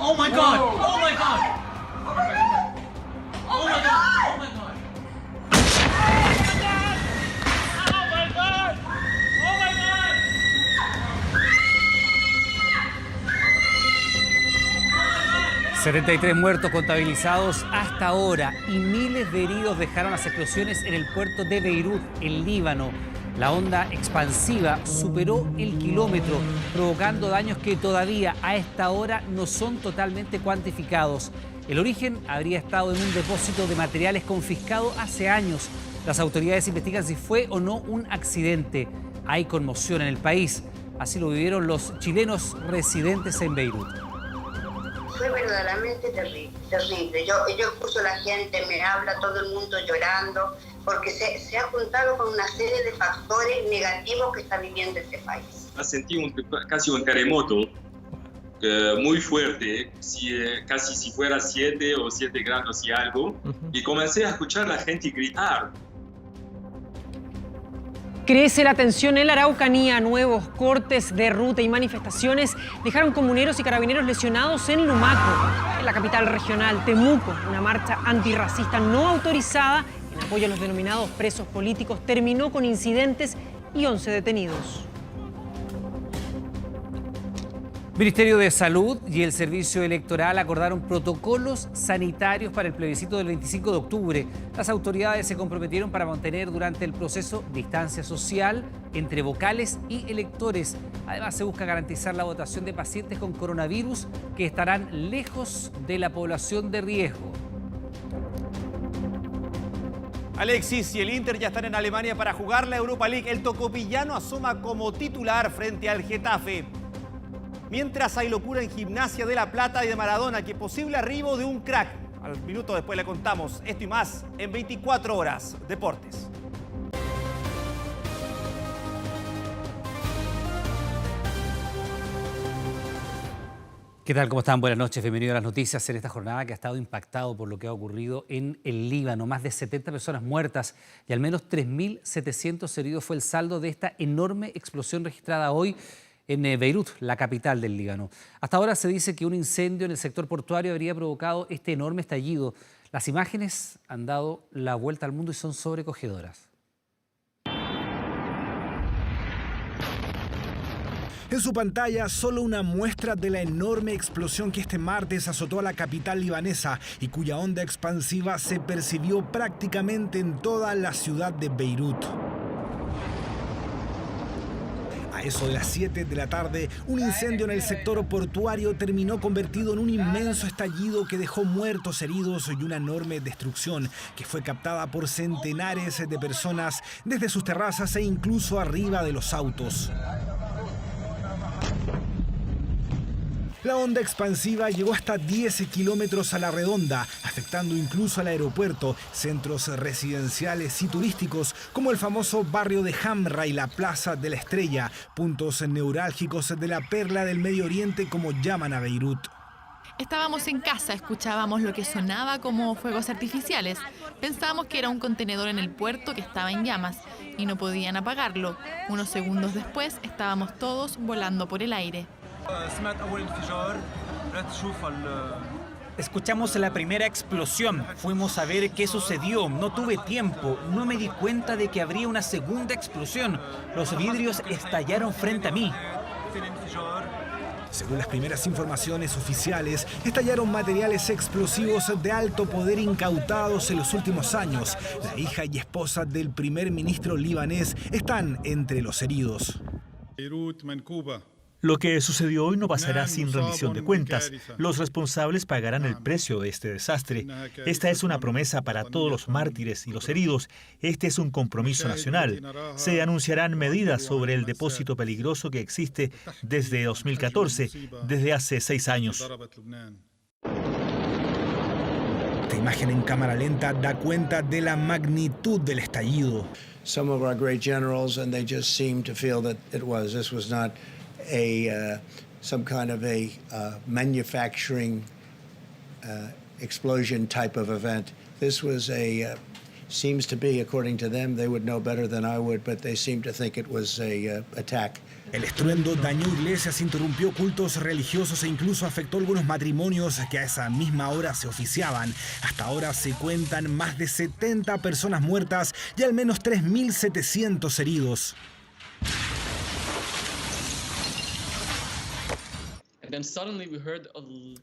Oh my God! Oh my God! Oh my God! Oh my God! Oh my God! 73 muertos contabilizados hasta ahora y miles de heridos dejaron las explosiones en el puerto de Beirut, en Líbano. La onda expansiva superó el kilómetro, provocando daños que todavía a esta hora no son totalmente cuantificados. El origen habría estado en un depósito de materiales confiscado hace años. Las autoridades investigan si fue o no un accidente. Hay conmoción en el país. Así lo vivieron los chilenos residentes en Beirut. Fue verdaderamente terrible. Yo escucho a la gente, me habla todo el mundo llorando, porque se ha juntado con una serie de factores negativos que está viviendo este país. Sentí casi un terremoto muy fuerte, casi si fuera 7 o 7 grados y algo, y comencé a escuchar a la gente gritar. Crece la tensión en la Araucanía. Nuevos cortes de ruta y manifestaciones dejaron comuneros y carabineros lesionados en Lumaco, en la capital regional. Temuco, una marcha antirracista no autorizada en apoyo a los denominados presos políticos, terminó con incidentes y 11 detenidos. Ministerio de Salud y el Servicio Electoral acordaron protocolos sanitarios para el plebiscito del 25 de octubre. Las autoridades se comprometieron para mantener durante el proceso distancia social entre vocales y electores. Además, se busca garantizar la votación de pacientes con coronavirus que estarán lejos de la población de riesgo. Alexis y el Inter ya están en Alemania para jugar la Europa League. El tocopillano asoma como titular frente al Getafe. Mientras hay locura en Gimnasia de La Plata y de Maradona, que posible arribo de un crack. Al minuto después le contamos esto y más en 24 horas Deportes. ¿Qué tal? ¿Cómo están? Buenas noches. Bienvenidos a las noticias en esta jornada que ha estado impactado por lo que ha ocurrido en el Líbano. Más de 70 personas muertas y al menos 3.700 heridos fue el saldo de esta enorme explosión registrada hoy en Beirut, la capital del Líbano. Hasta ahora se dice que un incendio en el sector portuario habría provocado este enorme estallido. Las imágenes han dado la vuelta al mundo y son sobrecogedoras. En su pantalla, solo una muestra de la enorme explosión que este martes azotó a la capital libanesa y cuya onda expansiva se percibió prácticamente en toda la ciudad de Beirut. A eso de las 7 de la tarde, un incendio en el sector portuario terminó convertido en un inmenso estallido que dejó muertos, heridos y una enorme destrucción que fue captada por centenares de personas desde sus terrazas e incluso arriba de los autos. La onda expansiva llegó hasta 10 kilómetros a la redonda, afectando incluso al aeropuerto, centros residenciales y turísticos como el famoso barrio de Hamra y la Plaza de la Estrella, puntos neurálgicos de la perla del Medio Oriente como llaman a Beirut. Estábamos en casa, escuchábamos lo que sonaba como fuegos artificiales. Pensábamos que era un contenedor en el puerto que estaba en llamas y no podían apagarlo. Unos segundos después estábamos todos volando por el aire. Escuchamos la primera explosión, fuimos a ver qué sucedió, no tuve tiempo, no me di cuenta de que habría una segunda explosión. Los vidrios estallaron frente a mí. Según las primeras informaciones oficiales, estallaron materiales explosivos de alto poder incautados en los últimos años. La hija y esposa del primer ministro libanés están entre los heridos. Lo que sucedió hoy no pasará sin rendición de cuentas. Los responsables pagarán el precio de este desastre. Esta es una promesa para todos los mártires y los heridos. Este es un compromiso nacional. Se anunciarán medidas sobre el depósito peligroso que existe desde 2014, desde hace 6 años. Esta imagen en cámara lenta da cuenta de la magnitud del estallido. Some of our great generals, and they just seemed to feel that this was not some kind of a manufacturing explosion type of event. This was a seems to be, according to them, they would know better than I would, but they seem to think it was a attack. El estruendo dañó iglesias, interrumpió cultos religiosos e incluso afectó algunos matrimonios que a esa misma hora se oficiaban. Hasta ahora se cuentan más de 70 personas muertas y al menos 3.700 heridos.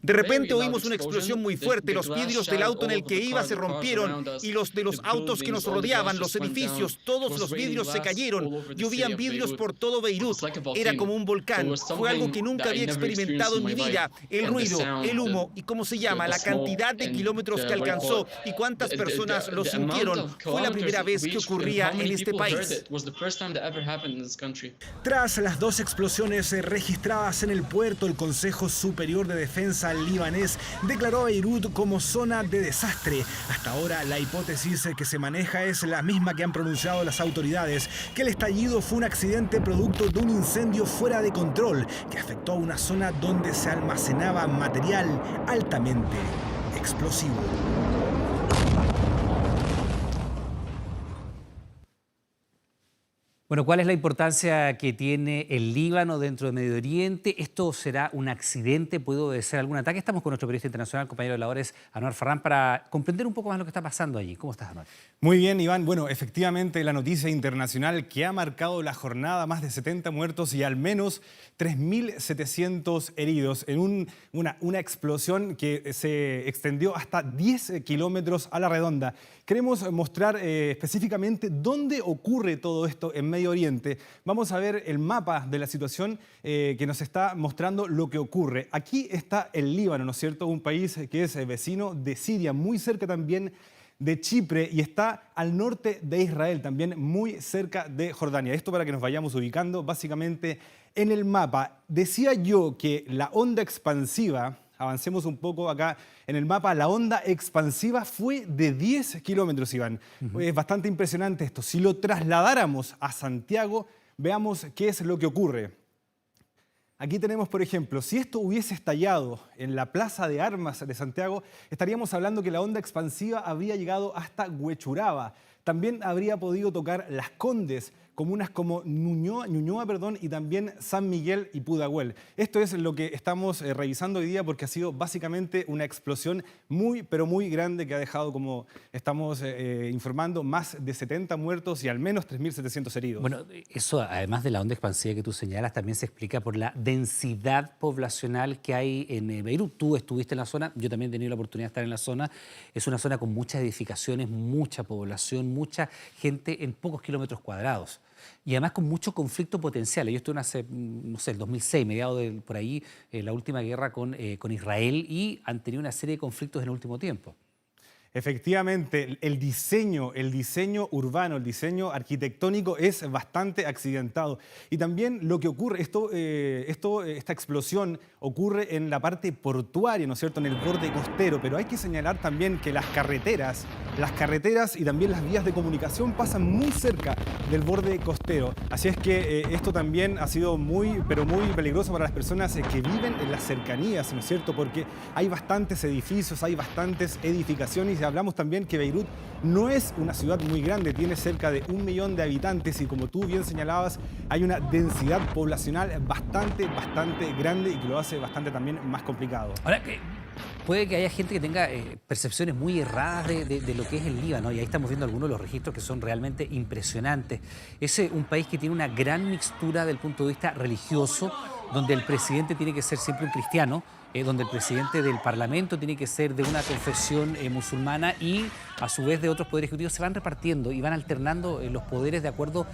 De repente oímos una explosión muy fuerte, los vidrios del auto en el que iba se rompieron y los de los autos que nos rodeaban, los edificios, todos los vidrios se cayeron. Llovían vidrios por todo Beirut. Era como un volcán. Fue algo que nunca había experimentado en mi vida. El ruido, el humo y cómo se llama, la cantidad de kilómetros que alcanzó y cuántas personas lo sintieron. Fue la primera vez que ocurría en este país. Tras las 2 explosiones registradas en el puerto, el Consejo Superior de Defensa libanés declaró a Beirut como zona de desastre. Hasta ahora la hipótesis que se maneja es la misma que han pronunciado las autoridades, que el estallido fue un accidente producto de un incendio fuera de control que afectó a una zona donde se almacenaba material altamente explosivo. Bueno, ¿cuál es la importancia que tiene el Líbano dentro del Medio Oriente? ¿Esto será un accidente? ¿Puede obedecer algún ataque? Estamos con nuestro periodista internacional, compañero de labores, Anwar Farran, para comprender un poco más lo que está pasando allí. ¿Cómo estás, Anwar? Muy bien, Iván. Bueno, efectivamente la noticia internacional que ha marcado la jornada, más de 70 muertos y al menos 3.700 heridos en una explosión que se extendió hasta 10 kilómetros a la redonda. Queremos mostrar específicamente dónde ocurre todo esto en Medio Oriente. Vamos a ver el mapa de la situación que nos está mostrando lo que ocurre. Aquí está el Líbano, ¿no es cierto? Un país que es vecino de Siria, muy cerca también de Chipre y está al norte de Israel, también muy cerca de Jordania. Esto para que nos vayamos ubicando básicamente en el mapa. Decía yo que la onda expansiva, avancemos un poco acá en el mapa, la onda expansiva fue de 10 kilómetros, Iván. Es bastante impresionante esto. Si lo trasladáramos a Santiago, veamos qué es lo que ocurre. Aquí tenemos, por ejemplo, si esto hubiese estallado en la Plaza de Armas de Santiago, estaríamos hablando que la onda expansiva habría llegado hasta Huechuraba. También habría podido tocar Las Condes, comunas como Ñuñoa, y también San Miguel y Pudahuel. Esto es lo que estamos revisando hoy día porque ha sido básicamente una explosión muy, pero muy grande que ha dejado, como estamos informando, más de 70 muertos y al menos 3.700 heridos. Bueno, eso además de la onda expansiva que tú señalas, también se explica por la densidad poblacional que hay en Beirut. Tú estuviste en la zona, yo también he tenido la oportunidad de estar en la zona. Es una zona con muchas edificaciones, mucha población, mucha gente en pocos kilómetros cuadrados. Y además con mucho conflicto potencial. Yo estuve hace, no sé, el 2006, mediado de por ahí, la última guerra con Israel, y han tenido una serie de conflictos en el último tiempo. Efectivamente, el diseño urbano, el diseño arquitectónico es bastante accidentado. Y también lo que ocurre, esta explosión ocurre en la parte portuaria, ¿no es cierto?, en el borde costero. Pero hay que señalar también que las carreteras y también las vías de comunicación pasan muy cerca del borde costero. Así es que esto también ha sido muy, pero muy peligroso para las personas que viven en las cercanías, ¿no es cierto?, porque hay bastantes edificios, hay bastantes edificaciones. Y hablamos también que Beirut no es una ciudad muy grande, tiene cerca de 1 millón de habitantes y, como tú bien señalabas, hay una densidad poblacional bastante grande y que lo hace bastante también más complicado. Ahora, puede que haya gente que tenga percepciones muy erradas de lo que es el Líbano, y ahí estamos viendo algunos de los registros que son realmente impresionantes. Es un país que tiene una gran mixtura del punto de vista religioso, donde el presidente tiene que ser siempre un cristiano, donde el presidente del Parlamento tiene que ser de una confesión musulmana, y a su vez de otros poderes ejecutivos se van repartiendo y van alternando los poderes de acuerdo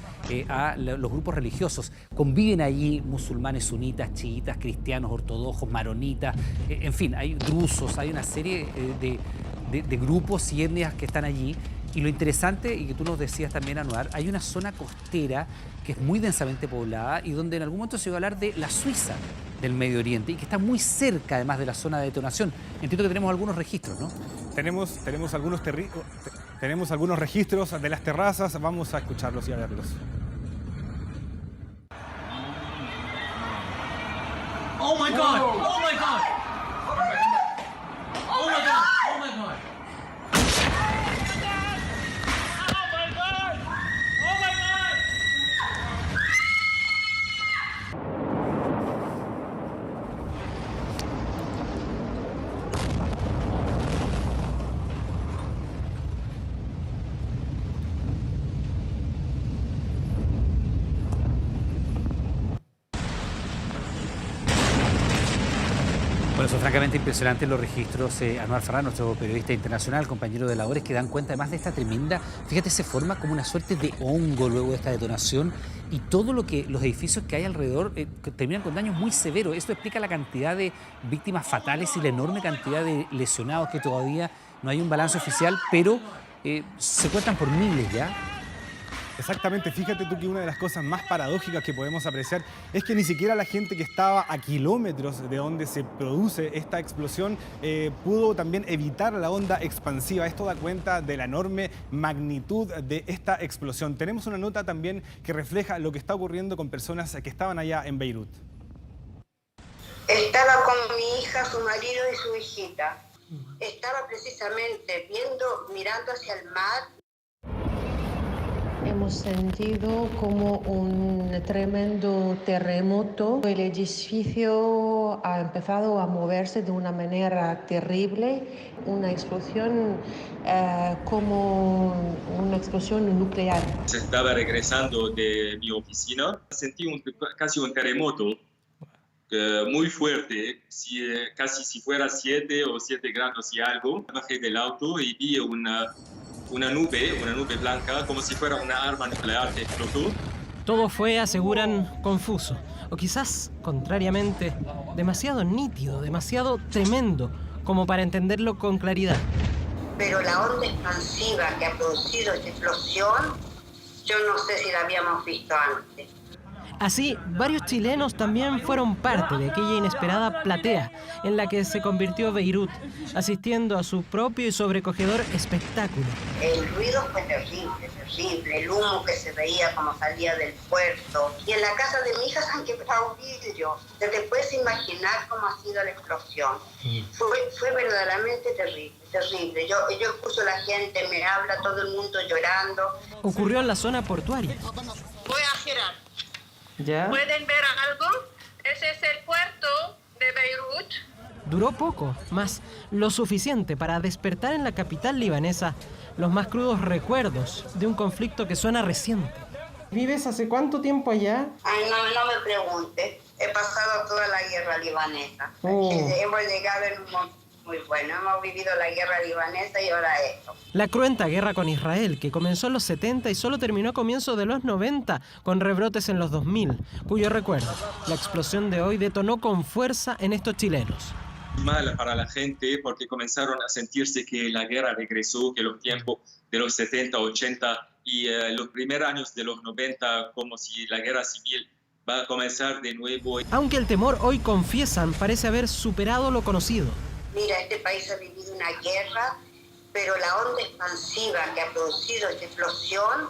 a los grupos religiosos. Conviven allí musulmanes sunitas, chiitas, cristianos, ortodoxos, maronitas, en fin, hay drusos, hay una serie de grupos y etnias que están allí. Y lo interesante, y que tú nos decías también, Anwar, hay una zona costera que es muy densamente poblada y donde en algún momento se iba a hablar de la Suiza del Medio Oriente, y que está muy cerca además de la zona de detonación. Entiendo que tenemos algunos registros, ¿no? Tenemos algunos registros de las terrazas, vamos a escucharlos y a verlos. Oh my God! Oh my God! Oh my God! Oh my God! Bueno, son francamente impresionantes los registros, Anuar Farrah, nuestro periodista internacional, compañero de labores, que dan cuenta además de esta tremenda, fíjate, se forma como una suerte de hongo luego de esta detonación y todo lo que los edificios que hay alrededor terminan con daños muy severos. Esto explica la cantidad de víctimas fatales y la enorme cantidad de lesionados que todavía no hay un balance oficial, pero se cuentan por miles ya. Exactamente, fíjate tú que una de las cosas más paradójicas que podemos apreciar es que ni siquiera la gente que estaba a kilómetros de donde se produce esta explosión pudo también evitar la onda expansiva. Esto da cuenta de la enorme magnitud de esta explosión. Tenemos una nota también que refleja lo que está ocurriendo con personas que estaban allá en Beirut. Estaba con mi hija, su marido y su hijita. Estaba precisamente mirando hacia el mar. Hemos sentido como un tremendo terremoto. El edificio ha empezado a moverse de una manera terrible, una explosión como una explosión nuclear. Estaba regresando de mi oficina, sentí casi un terremoto muy fuerte, casi si fuera 7 o 7 grados y algo. Bajé del auto y vi una nube blanca, como si fuera una arma nuclear que explotó. Todo fue, aseguran, confuso, o quizás, contrariamente, demasiado nítido, demasiado tremendo, como para entenderlo con claridad. Pero la onda expansiva que ha producido esta explosión, yo no sé si la habíamos visto antes. Así, varios chilenos también fueron parte de aquella inesperada platea en la que se convirtió Beirut, asistiendo a su propio y sobrecogedor espectáculo. El ruido fue terrible, el humo que se veía como salía del puerto. Y en la casa de mi hija se han quebrado vidrios. Te puedes imaginar cómo ha sido la explosión. Fue verdaderamente terrible. Yo escucho a la gente, me habla todo el mundo llorando. Ocurrió en la zona portuaria. Voy a girar. ¿Ya? ¿Pueden ver algo? Ese es el puerto de Beirut. Duró poco, más lo suficiente para despertar en la capital libanesa los más crudos recuerdos de un conflicto que suena reciente. ¿Vives hace cuánto tiempo allá? Ay, no me preguntes. He pasado toda la guerra libanesa. Hemos llegado en un momento muy bueno. Hemos vivido la guerra libanesa y ahora esto. La cruenta guerra con Israel, que comenzó en los 70 y solo terminó a comienzos de los 90, con rebrotes en los 2000, cuyo recuerdo, la explosión de hoy detonó con fuerza en estos chilenos. Mal para la gente porque comenzaron a sentirse que la guerra regresó, que los tiempos de los 70, 80 y los primeros años de los 90, como si la guerra civil va a comenzar de nuevo. Aunque el temor hoy, confiesan, parece haber superado lo conocido. Mira, este país ha vivido una guerra, pero la onda expansiva que ha producido esta explosión,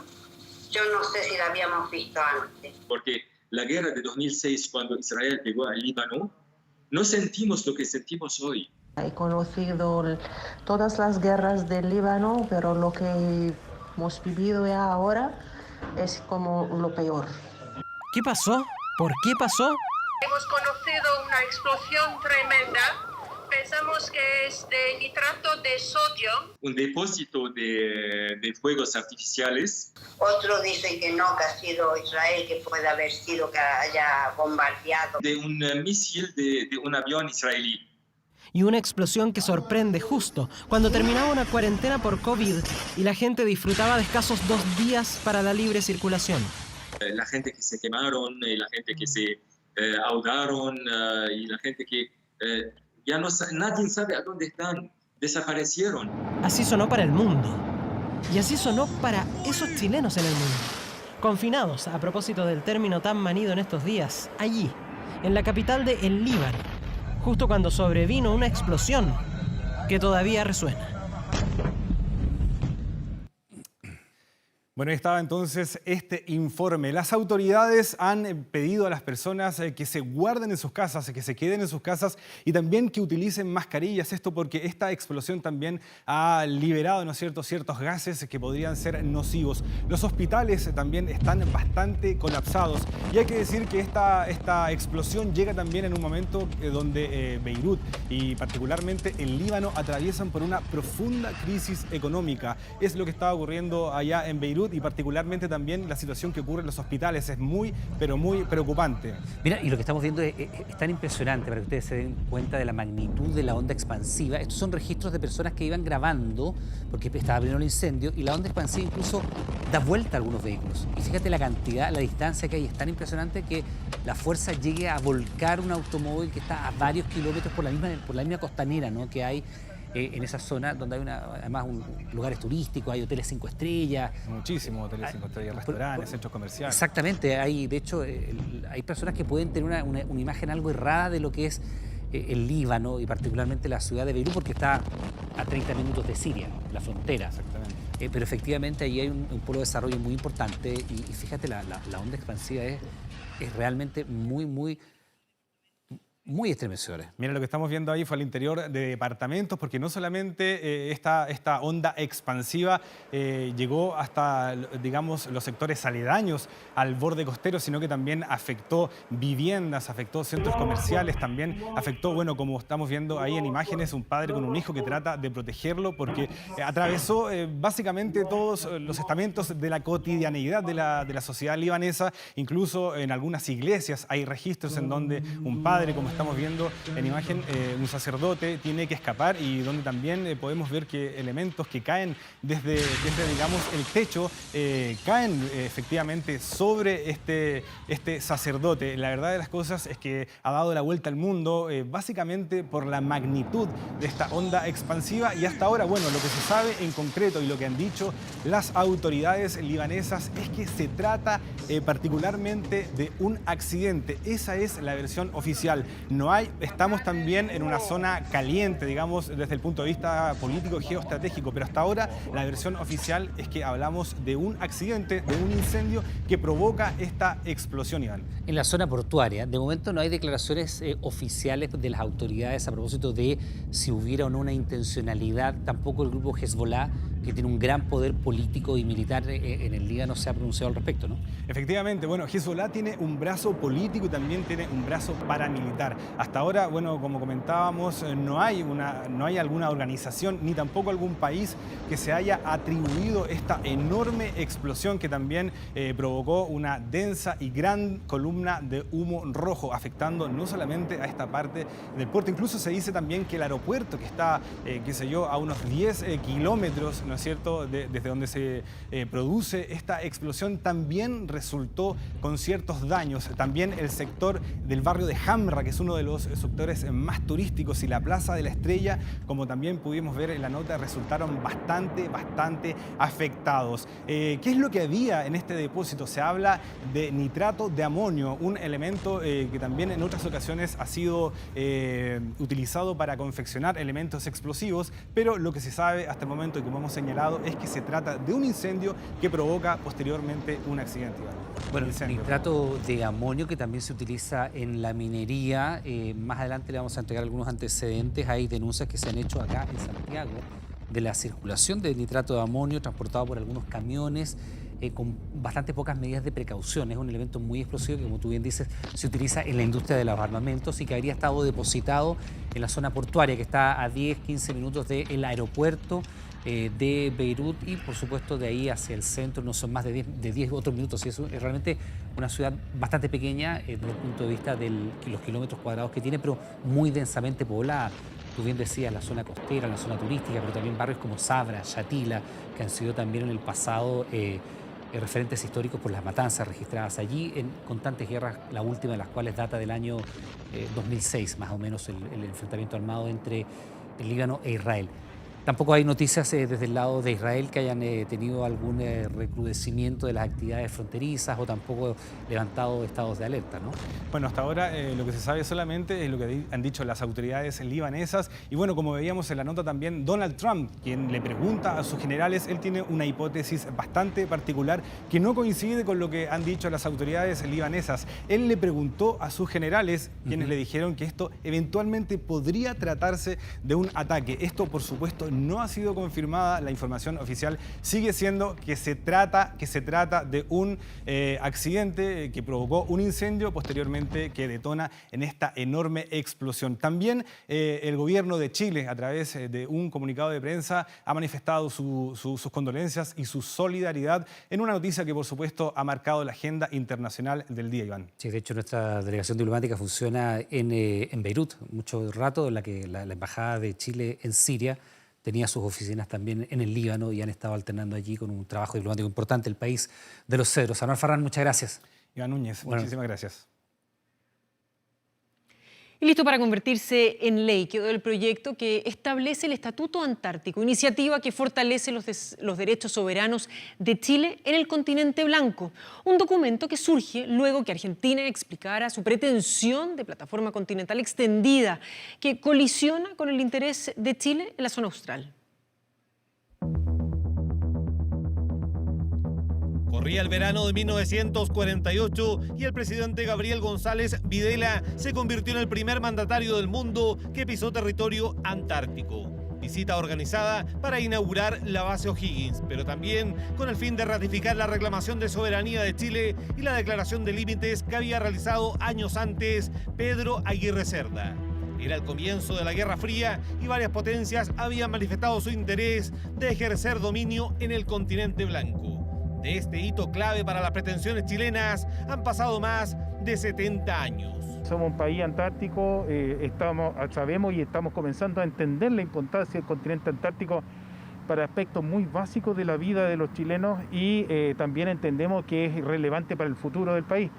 yo no sé si la habíamos visto antes. Porque la guerra de 2006, cuando Israel llegó al Líbano, no sentimos lo que sentimos hoy. He conocido todas las guerras del Líbano, pero lo que hemos vivido ya ahora es como lo peor. ¿Qué pasó? ¿Por qué pasó? Hemos conocido una explosión tremenda. Pensamos que es de nitrato de sodio. Un depósito de fuegos artificiales. Otros dicen que no, que ha sido Israel, que puede haber sido que haya bombardeado. De un misil de un avión israelí. Y una explosión que sorprende justo cuando terminaba una cuarentena por COVID y la gente disfrutaba de escasos 2 días para la libre circulación. La gente que se quemaron, la gente que se ahogaron y la gente que... ya nadie sabe a dónde están, desaparecieron. Así sonó para el mundo. Y así sonó para esos chilenos en el mundo. Confinados, a propósito del término tan manido en estos días, allí, en la capital de El Líbano, justo cuando sobrevino una explosión que todavía resuena. Bueno, ahí estaba entonces este informe. Las autoridades han pedido a las personas que se guarden en sus casas, que se queden en sus casas y también que utilicen mascarillas. Esto porque esta explosión también ha liberado, ¿no es cierto?, ciertos gases que podrían ser nocivos. Los hospitales también están bastante colapsados. Y hay que decir que esta explosión llega también en un momento donde Beirut y particularmente el Líbano atraviesan por una profunda crisis económica. Es lo que está ocurriendo allá en Beirut. Beirut y particularmente también la situación que ocurre en los hospitales es muy, pero muy preocupante. Mira, y lo que estamos viendo es tan impresionante para que ustedes se den cuenta de la magnitud de la onda expansiva. Estos son registros de personas que iban grabando porque estaba pleno el incendio y la onda expansiva incluso da vuelta a algunos vehículos. Y fíjate la cantidad, la distancia que hay, es tan impresionante que la fuerza llegue a volcar un automóvil que está a varios kilómetros por la misma costanera, ¿no?, que hay en esa zona donde hay además lugares turísticos, hay hoteles 5 estrellas. Muchísimos hoteles 5 estrellas, restaurantes, centros comerciales. Exactamente, de hecho hay personas que pueden tener una imagen algo errada de lo que es el Líbano y particularmente la ciudad de Beirut, porque está a 30 minutos de Siria, la frontera. Exactamente. Pero efectivamente ahí hay un polo de desarrollo muy importante y fíjate, la onda expansiva es realmente muy estremecedora. Mira, lo que estamos viendo ahí fue al interior de departamentos, porque no solamente esta onda expansiva llegó hasta, digamos, los sectores aledaños al borde costero, sino que también afectó viviendas, afectó centros comerciales, también afectó, bueno, como estamos viendo ahí en imágenes, un padre con un hijo que trata de protegerlo porque atravesó básicamente todos los estamentos de la cotidianeidad de la sociedad libanesa. Incluso en algunas iglesias hay registros en donde un padre, como estamos viendo en imagen, un sacerdote tiene que escapar y donde también podemos ver que elementos que caen desde digamos, el techo caen efectivamente sobre este sacerdote. La verdad de las cosas es que ha dado la vuelta al mundo básicamente por la magnitud de esta onda expansiva y hasta ahora, bueno, lo que se sabe en concreto y lo que han dicho las autoridades libanesas es que se trata particularmente de un accidente. Esa es la versión oficial. Estamos también en una zona caliente, digamos, desde el punto de vista político y geoestratégico, pero hasta ahora la versión oficial es que hablamos de un accidente, de un incendio que provoca esta explosión, Iván. En la zona portuaria, de momento no hay declaraciones oficiales de las autoridades a propósito de si hubiera o no una intencionalidad. Tampoco el grupo Hezbollah, que tiene un gran poder político y militar en el Líbano, se ha pronunciado al respecto, ¿no? Efectivamente, bueno, Hezbollah tiene un brazo político y también tiene un brazo paramilitar. Hasta ahora, bueno, como comentábamos, no hay alguna organización ni tampoco algún país que se haya atribuido esta enorme explosión que también provocó una densa y gran columna de humo rojo, afectando no solamente a esta parte del puerto. Incluso se dice también que el aeropuerto, que está, qué sé yo, a unos 10 kilómetros, ¿no es cierto?, desde donde se produce esta explosión, también resultó con ciertos daños. También el sector del barrio de Hamra, que es uno de los sectores más turísticos, y la Plaza de la Estrella, como también pudimos ver en la nota, resultaron bastante afectados. ¿Qué es lo que había en este depósito? Se habla de nitrato de amonio, un elemento que también en otras ocasiones ha sido utilizado para confeccionar elementos explosivos, pero lo que se sabe hasta el momento y como hemos señalado es que se trata de un incendio que provoca posteriormente un accidente. Bueno, nitrato de amonio que también se utiliza en la minería. Más adelante le vamos a entregar algunos antecedentes. Hay denuncias que se han hecho acá en Santiago de la circulación de nitrato de amonio transportado por algunos camiones con bastante pocas medidas de precaución. Es un elemento muy explosivo que, como tú bien dices, se utiliza en la industria de los armamentos y que habría estado depositado en la zona portuaria, que está a 10-15 minutos del aeropuerto de Beirut y, por supuesto, de ahí hacia el centro no son más de 10 otros minutos. Y eso es realmente una ciudad bastante pequeña desde el punto de vista de los kilómetros cuadrados que tiene, pero muy densamente poblada. Tú bien decías, la zona costera, la zona turística, pero también barrios como Sabra, Shatila, que han sido también en el pasado referentes históricos por las matanzas registradas allí en constantes guerras, la última de las cuales data del año 2006, más o menos, el enfrentamiento armado entre el Líbano e Israel. Tampoco hay noticias desde el lado de Israel que hayan tenido algún recrudecimiento de las actividades fronterizas o tampoco levantado estados de alerta, ¿no? Bueno, hasta ahora lo que se sabe solamente es lo que han dicho las autoridades libanesas. Y bueno, como veíamos en la nota también, Donald Trump, quien le pregunta a sus generales, él tiene una hipótesis bastante particular que no coincide con lo que han dicho las autoridades libanesas. Él le preguntó a sus generales, quienes le dijeron que esto eventualmente podría tratarse de un ataque. Esto, por supuesto, no ha sido confirmada. La información oficial sigue siendo que se trata de un accidente que provocó un incendio, posteriormente que detona en esta enorme explosión. También el gobierno de Chile, a través de un comunicado de prensa, ha manifestado sus condolencias y su solidaridad en una noticia que, por supuesto, ha marcado la agenda internacional del día, Iván. Sí, de hecho, nuestra delegación diplomática funciona en Beirut, mucho rato, en la que la Embajada de Chile en Siria tenía sus oficinas también en el Líbano y han estado alternando allí con un trabajo diplomático importante, el país de los cedros. Anuar Farrán, muchas gracias. Iván Núñez, muchísimas gracias. Y listo para convertirse en ley quedó el proyecto que establece el Estatuto Antártico, iniciativa que fortalece los derechos soberanos de Chile en el continente blanco. Un documento que surge luego que Argentina explicara su pretensión de plataforma continental extendida que colisiona con el interés de Chile en la zona austral. Corría el verano de 1948 y el presidente Gabriel González Videla se convirtió en el primer mandatario del mundo que pisó territorio antártico. Visita organizada para inaugurar la base O'Higgins, pero también con el fin de ratificar la reclamación de soberanía de Chile y la declaración de límites que había realizado años antes Pedro Aguirre Cerda. Era el comienzo de la Guerra Fría y varias potencias habían manifestado su interés de ejercer dominio en el continente blanco. De este hito clave para las pretensiones chilenas han pasado más de 70 años. Somos un país antártico, sabemos y estamos comenzando a entender la importancia del continente antártico para aspectos muy básicos de la vida de los chilenos y también entendemos que es relevante para el futuro del país.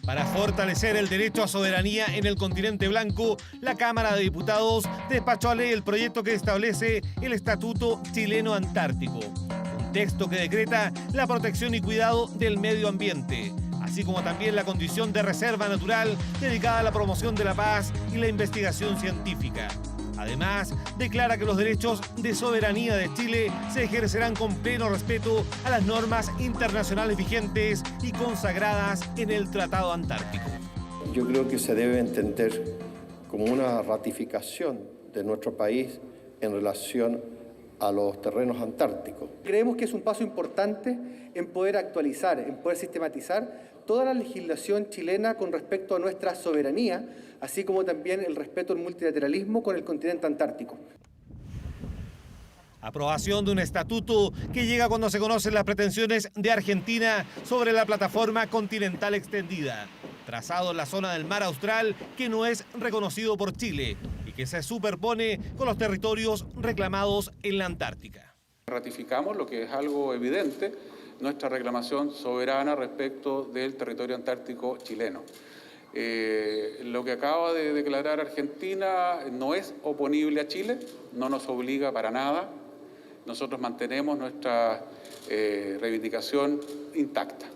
Para fortalecer el derecho a soberanía en el continente blanco, la Cámara de Diputados despachó a ley el proyecto que establece el Estatuto Chileno Antártico. Texto que decreta la protección y cuidado del medio ambiente, así como también la condición de reserva natural dedicada a la promoción de la paz y la investigación científica. Además, declara que los derechos de soberanía de Chile se ejercerán con pleno respeto a las normas internacionales vigentes y consagradas en el Tratado Antártico. Yo creo que se debe entender como una ratificación de nuestro país en relación a los terrenos antárticos. Creemos que es un paso importante en poder actualizar, en poder sistematizar toda la legislación chilena con respecto a nuestra soberanía, así como también el respeto al multilateralismo con el continente antártico. Aprobación de un estatuto que llega cuando se conocen las pretensiones de Argentina sobre la plataforma continental extendida, trazado en la zona del mar austral que no es reconocido por Chile y que se superpone con los territorios reclamados en la Antártica. Ratificamos, lo que es algo evidente, nuestra reclamación soberana respecto del territorio antártico chileno. Lo que acaba de declarar Argentina no es oponible a Chile, no nos obliga para nada. Nosotros mantenemos nuestra reivindicación intacta.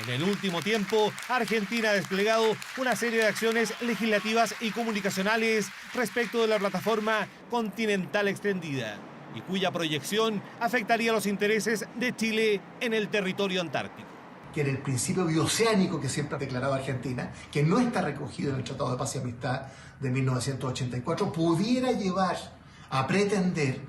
En el último tiempo, Argentina ha desplegado una serie de acciones legislativas y comunicacionales respecto de la plataforma continental extendida y cuya proyección afectaría los intereses de Chile en el territorio antártico. Que en el principio bioceánico que siempre ha declarado Argentina, que no está recogido en el Tratado de Paz y Amistad de 1984, pudiera llevar a pretender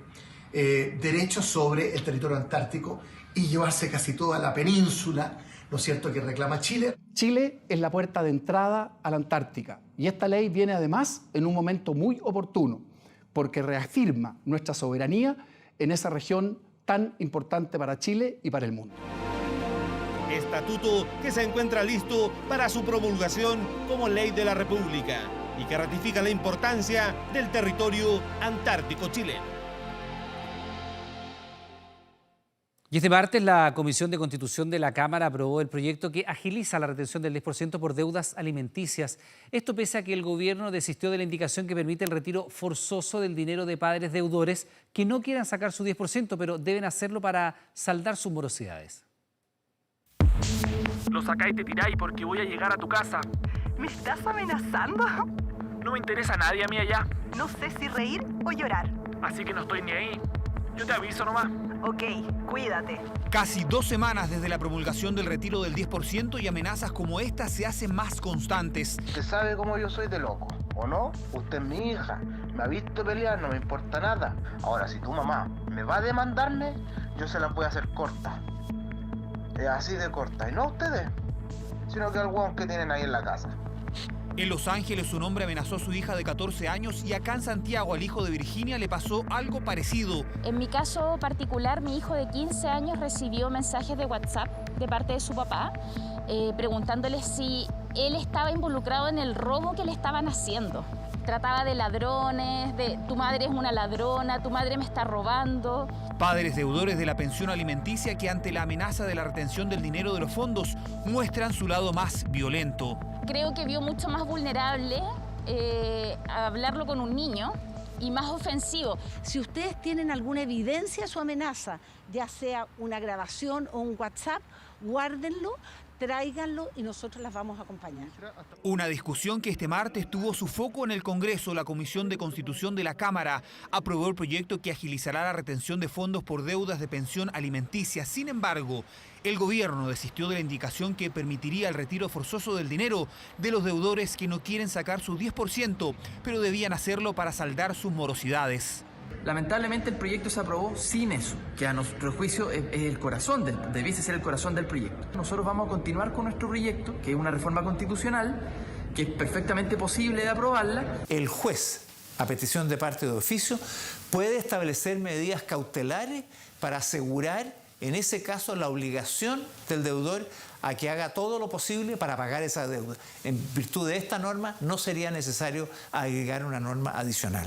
derechos sobre el territorio antártico y llevarse casi toda la península, ¿no es cierto?, que reclama Chile. Chile es la puerta de entrada a la Antártica y esta ley viene además en un momento muy oportuno porque reafirma nuestra soberanía en esa región tan importante para Chile y para el mundo. Estatuto que se encuentra listo para su promulgación como ley de la República y que ratifica la importancia del territorio antártico chileno. Y este martes la Comisión de Constitución de la Cámara aprobó el proyecto que agiliza la retención del 10% por deudas alimenticias. Esto pese a que el gobierno desistió de la indicación que permite el retiro forzoso del dinero de padres deudores que no quieran sacar su 10%, pero deben hacerlo para saldar sus morosidades. Lo sacáis y te tiráis porque voy a llegar a tu casa. ¿Me estás amenazando? No me interesa a nadie a mí allá. No sé si reír o llorar. Así que no estoy ni ahí. Yo te aviso nomás. Ok, cuídate. Casi 2 semanas desde la promulgación del retiro del 10% y amenazas como esta se hacen más constantes. Usted sabe cómo yo soy de loco. ¿o no? Usted es mi hija, me ha visto pelear, no me importa nada. Ahora, si tu mamá me va a demandarme, yo se la voy a hacer corta. Es así de corta, y no a ustedes, sino que al huevón que tienen ahí en la casa. En Los Ángeles, un hombre amenazó a su hija de 14 años y acá en Santiago, al hijo de Virginia, le pasó algo parecido. En mi caso particular, mi hijo de 15 años recibió mensajes de WhatsApp de parte de su papá, preguntándole si él estaba involucrado en el robo que le estaban haciendo. Trataba de ladrones, de tu madre es una ladrona, tu madre me está robando. Padres deudores de la pensión alimenticia que ante la amenaza de la retención del dinero de los fondos muestran su lado más violento. Creo que vio mucho más vulnerable hablarlo con un niño y más ofensivo. Si ustedes tienen alguna evidencia de su amenaza, ya sea una grabación o un WhatsApp, guárdenlo, tráiganlo y nosotros las vamos a acompañar. Una discusión que este martes tuvo su foco en el Congreso. La Comisión de Constitución de la Cámara aprobó el proyecto que agilizará la retención de fondos por deudas de pensión alimenticia. Sin embargo, el gobierno desistió de la indicación que permitiría el retiro forzoso del dinero de los deudores que no quieren sacar su 10%, pero debían hacerlo para saldar sus morosidades. Lamentablemente el proyecto se aprobó sin eso, que a nuestro juicio es el corazón, debiese ser el corazón del proyecto. Nosotros vamos a continuar con nuestro proyecto, que es una reforma constitucional, que es perfectamente posible de aprobarla. El juez, a petición de parte de oficio, puede establecer medidas cautelares para asegurar, en ese caso, la obligación del deudor a que haga todo lo posible para pagar esa deuda. En virtud de esta norma, no sería necesario agregar una norma adicional.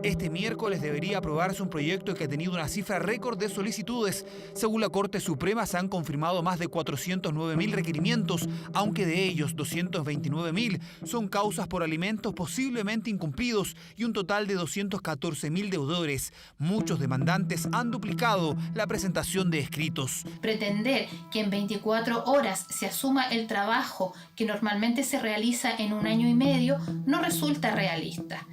Este miércoles debería aprobarse un proyecto que ha tenido una cifra récord de solicitudes. Según la Corte Suprema, se han confirmado más de 409.000 requerimientos, aunque de ellos 229.000 son causas por alimentos posiblemente incumplidos y un total de 214.000 deudores. Muchos demandantes han duplicado la presentación de escritos. Pretender que en 24 horas se asuma el trabajo que normalmente se realiza en 1 año y medio no resulta realista.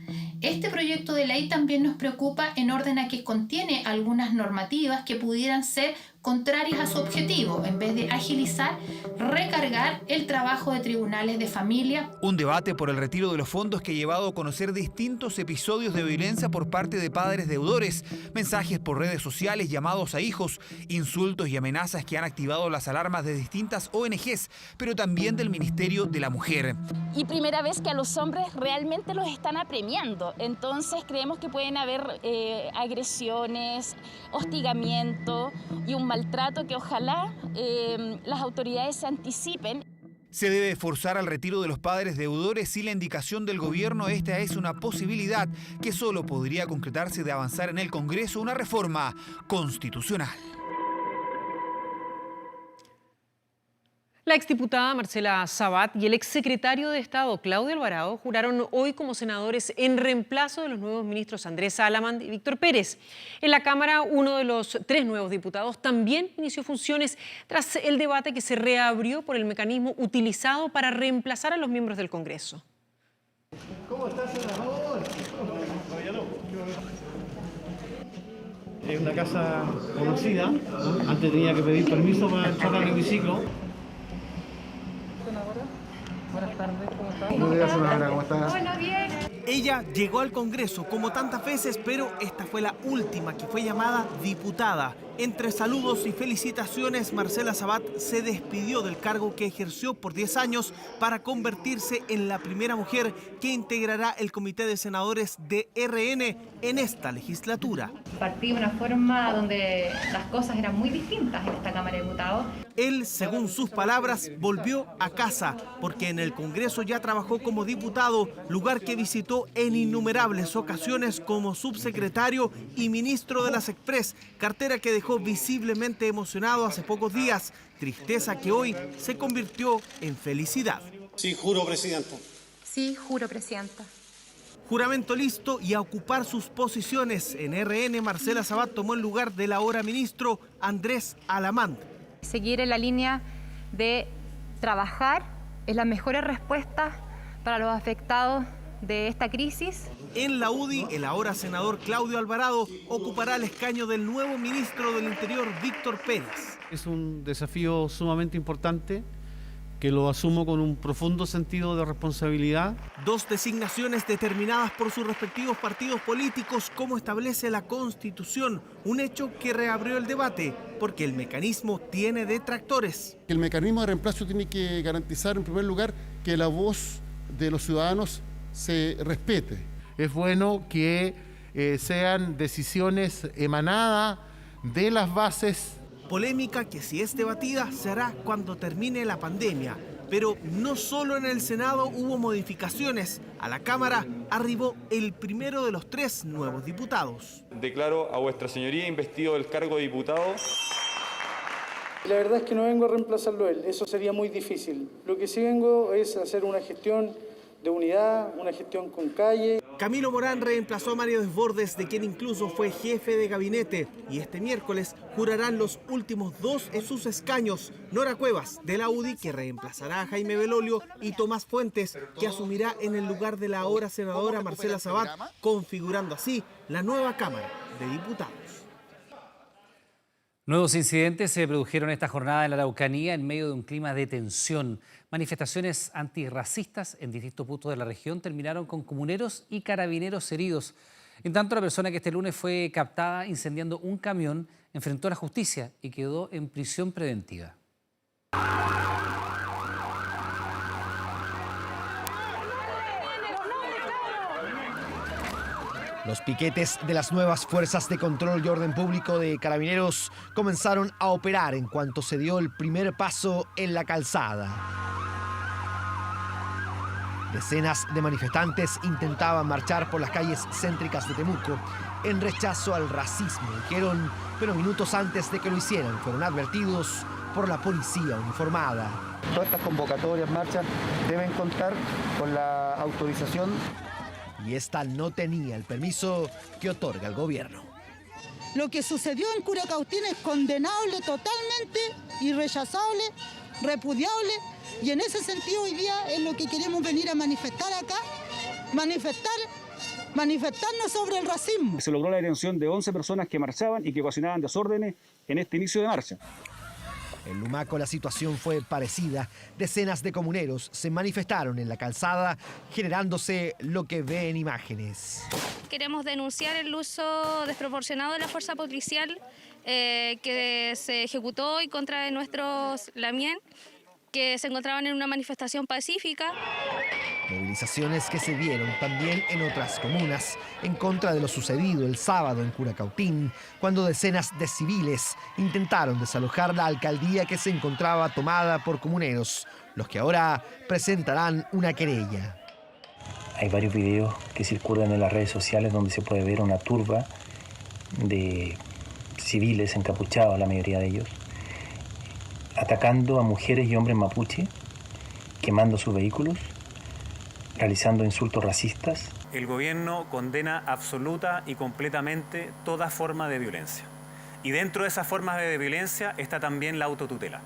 Este proyecto de ley también nos preocupa en orden a que contiene algunas normativas que pudieran ser contrarias a su objetivo, en vez de agilizar, recargar el trabajo de tribunales de familia. Un debate por el retiro de los fondos que ha llevado a conocer distintos episodios de violencia por parte de padres deudores, mensajes por redes sociales, llamados a hijos, insultos y amenazas que han activado las alarmas de distintas ONGs, pero también del Ministerio de la Mujer. Y primera vez que a los hombres realmente los están apremiando, entonces creemos que pueden haber agresiones, hostigamiento y un maltrato que ojalá las autoridades se anticipen. Se debe forzar al retiro de los padres deudores sin la indicación del gobierno. Esta es una posibilidad que solo podría concretarse de avanzar en el Congreso una reforma constitucional. La exdiputada Marcela Sabat y el exsecretario de Estado Claudio Alvarado juraron hoy como senadores en reemplazo de los nuevos ministros Andrés Alamán y Víctor Pérez. En la Cámara, uno de los 3 nuevos diputados también inició funciones tras el debate que se reabrió por el mecanismo utilizado para reemplazar a los miembros del Congreso. ¿Cómo estás, senador? Es una casa conocida. Antes tenía que pedir permiso para entrar al hemiciclo. Buenas tardes, ¿cómo estás? Buenos días, senadora, ¿cómo estás? Hola, bien. Ella llegó al Congreso como tantas veces, pero esta fue la última que fue llamada diputada. Entre saludos y felicitaciones, Marcela Sabat se despidió del cargo que ejerció por 10 años para convertirse en la primera mujer que integrará el Comité de Senadores de RN en esta legislatura. Partí de una forma donde las cosas eran muy distintas en esta Cámara de Diputados. Él, según sus palabras, volvió a casa porque en el Congreso ya trabajó como diputado, lugar que visitó en innumerables ocasiones como subsecretario y ministro de las Express, cartera que dejó visiblemente emocionado hace pocos días, tristeza que hoy se convirtió en felicidad. Sí, juro, presidenta. Sí, juro, presidenta. Juramento listo y a ocupar sus posiciones. En RN, Marcela Sabat tomó el lugar del ahora ministro Andrés Alamán. Seguir en la línea de trabajar es la mejor respuesta para los afectados de esta crisis. En la UDI, el ahora senador Claudio Alvarado ocupará el escaño del nuevo ministro del Interior, Víctor Pérez. Es un desafío sumamente importante que lo asumo con un profundo sentido de responsabilidad. Dos designaciones determinadas por sus respectivos partidos políticos, como establece la Constitución, un hecho que reabrió el debate, porque el mecanismo tiene detractores. El mecanismo de reemplazo tiene que garantizar, en primer lugar, que la voz de los ciudadanos se respete. Es bueno que sean decisiones emanadas de las bases. Polémica que, si es debatida, se hará cuando termine la pandemia. Pero no solo en el Senado hubo modificaciones. A la Cámara arribó el primero de los 3 nuevos diputados. Declaro a vuestra señoría investido del cargo de diputado. La verdad es que no vengo a reemplazarlo a él, eso sería muy difícil. Lo que sí vengo es a hacer una gestión de unidad, una gestión con calle. Camilo Morán reemplazó a Mario Desbordes, de quien incluso fue jefe de gabinete. Y este miércoles jurarán los últimos 2 en sus escaños. Nora Cuevas, de la UDI, que reemplazará a Jaime Belolio, y Tomás Fuentes, que asumirá en el lugar de la ahora senadora Marcela Sabat, configurando así la nueva Cámara de Diputados. Nuevos incidentes se produjeron esta jornada en la Araucanía en medio de un clima de tensión. Manifestaciones antirracistas en distintos puntos de la región terminaron con comuneros y carabineros heridos. En tanto, la persona que este lunes fue captada incendiando un camión enfrentó a la justicia y quedó en prisión preventiva. Los piquetes de las nuevas fuerzas de control y orden público de Carabineros comenzaron a operar en cuanto se dio el primer paso en la calzada. Decenas de manifestantes intentaban marchar por las calles céntricas de Temuco en rechazo al racismo, dijeron, pero minutos antes de que lo hicieran fueron advertidos por la policía uniformada. Todas estas convocatorias, marchas, deben contar con la autorización. Y esta no tenía el permiso que otorga el gobierno. Lo que sucedió en Curacautín es condenable totalmente, irrechazable, repudiable, y en ese sentido hoy día es lo que queremos venir a manifestar acá, manifestarnos sobre el racismo. Se logró la detención de 11 personas que marchaban y que ocasionaban desórdenes en este inicio de marcha. En Lumaco la situación fue parecida. Decenas de comuneros se manifestaron en la calzada, generándose lo que ven imágenes. Queremos denunciar el uso desproporcionado de la fuerza policial que se ejecutó en contra de nuestros lamien, que se encontraban en una manifestación pacífica. Movilizaciones que se dieron también en otras comunas en contra de lo sucedido el sábado en Curacautín, cuando decenas de civiles intentaron desalojar la alcaldía que se encontraba tomada por comuneros, los que ahora presentarán una querella. Hay varios videos que circulan en las redes sociales donde se puede ver una turba de civiles encapuchados, la mayoría de ellos, atacando a mujeres y hombres mapuche, quemando sus vehículos, realizando insultos racistas. El gobierno condena absoluta y completamente toda forma de violencia. Y dentro de esas formas de violencia está también la autotutela.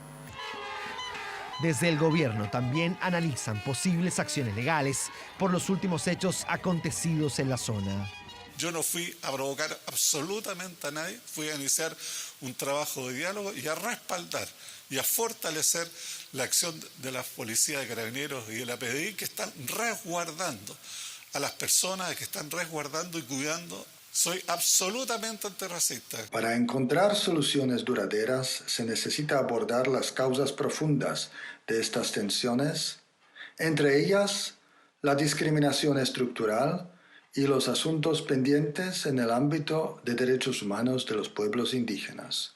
Desde el gobierno también analizan posibles acciones legales por los últimos hechos acontecidos en la zona. Yo no fui a provocar absolutamente a nadie, fui a iniciar un trabajo de diálogo y a respaldar y a fortalecer la acción de la Policía de Carabineros y de la PDI, que están resguardando a las personas, que están resguardando y cuidando. Soy absolutamente antirracista. Para encontrar soluciones duraderas se necesita abordar las causas profundas de estas tensiones, entre ellas la discriminación estructural y los asuntos pendientes en el ámbito de derechos humanos de los pueblos indígenas.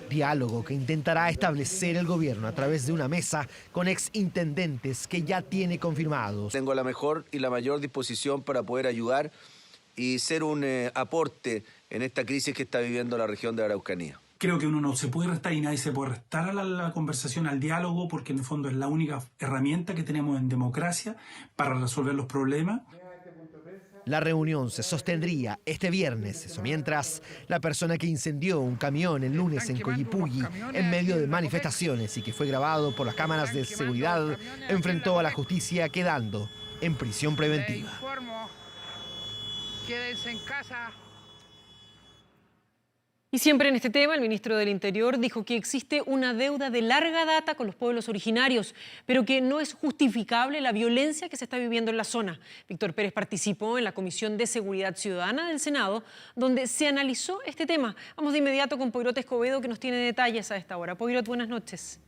Diálogo que intentará establecer el gobierno a través de una mesa con exintendentes que ya tiene confirmados. Tengo la mejor y la mayor disposición para poder ayudar y ser un aporte en esta crisis que está viviendo la región de la Araucanía. Creo que uno no se puede restar y nadie se puede restar a la conversación, al diálogo, porque en el fondo es la única herramienta que tenemos en democracia para resolver los problemas. La reunión se sostendría este viernes, eso mientras la persona que incendió un camión el lunes en Coyipulli en medio de manifestaciones y que fue grabado por las cámaras de seguridad enfrentó a la justicia quedando en prisión preventiva. Quédense en casa. Y siempre en este tema, el ministro del Interior dijo que existe una deuda de larga data con los pueblos originarios, pero que no es justificable la violencia que se está viviendo en la zona. Víctor Pérez participó en la Comisión de Seguridad Ciudadana del Senado, donde se analizó este tema. Vamos de inmediato con Poirot Escobedo, que nos tiene detalles a esta hora. Poirot, buenas noches.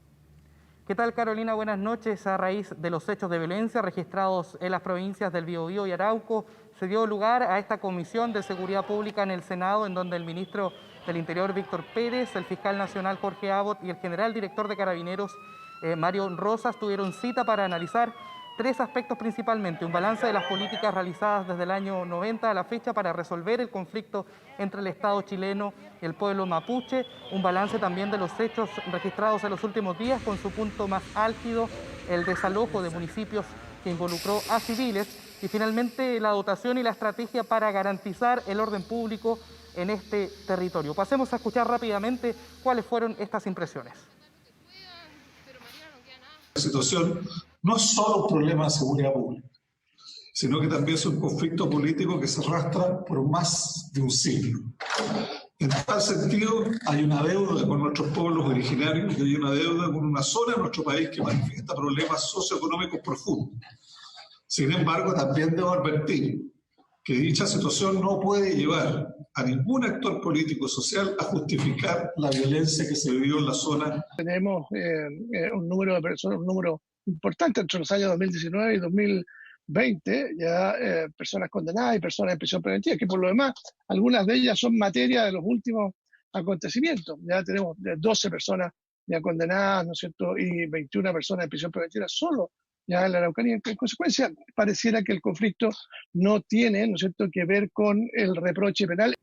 ¿Qué tal, Carolina? Buenas noches. A raíz de los hechos de violencia registrados en las provincias del Biobío y Arauco, se dio lugar a esta Comisión de Seguridad Pública en el Senado, en donde el ministro del Interior, Víctor Pérez, el fiscal nacional, Jorge Abbott, y el general director de Carabineros, Mario Rosas, tuvieron cita para analizar tres aspectos principalmente: un balance de las políticas realizadas desde el año 90 a la fecha para resolver el conflicto entre el Estado chileno y el pueblo mapuche, un balance también de los hechos registrados en los últimos días, con su punto más álgido, el desalojo de municipios que involucró a civiles, y finalmente la dotación y la estrategia para garantizar el orden público en este territorio. Pasemos a escuchar rápidamente cuáles fueron estas impresiones. La situación no es solo un problema de seguridad pública, sino que también es un conflicto político que se arrastra por más de un siglo. En tal sentido, hay una deuda con nuestros pueblos originarios y hay una deuda con una zona de nuestro país que manifiesta problemas socioeconómicos profundos. Sin embargo, también debo advertir que dicha situación no puede llevar a ningún actor político o social a justificar la violencia que se vivió en la zona. Tenemos un número de personas, un número importante entre los años 2019 y 2020, ya personas condenadas y personas en prisión preventiva, que por lo demás, algunas de ellas son materia de los últimos acontecimientos. Ya tenemos 12 personas ya condenadas, ¿no es cierto?, y 21 personas en prisión preventiva solo ya en la Araucanía. En consecuencia, pareciera que el conflicto no tiene, ¿no es cierto?, que ver con el reproche penal.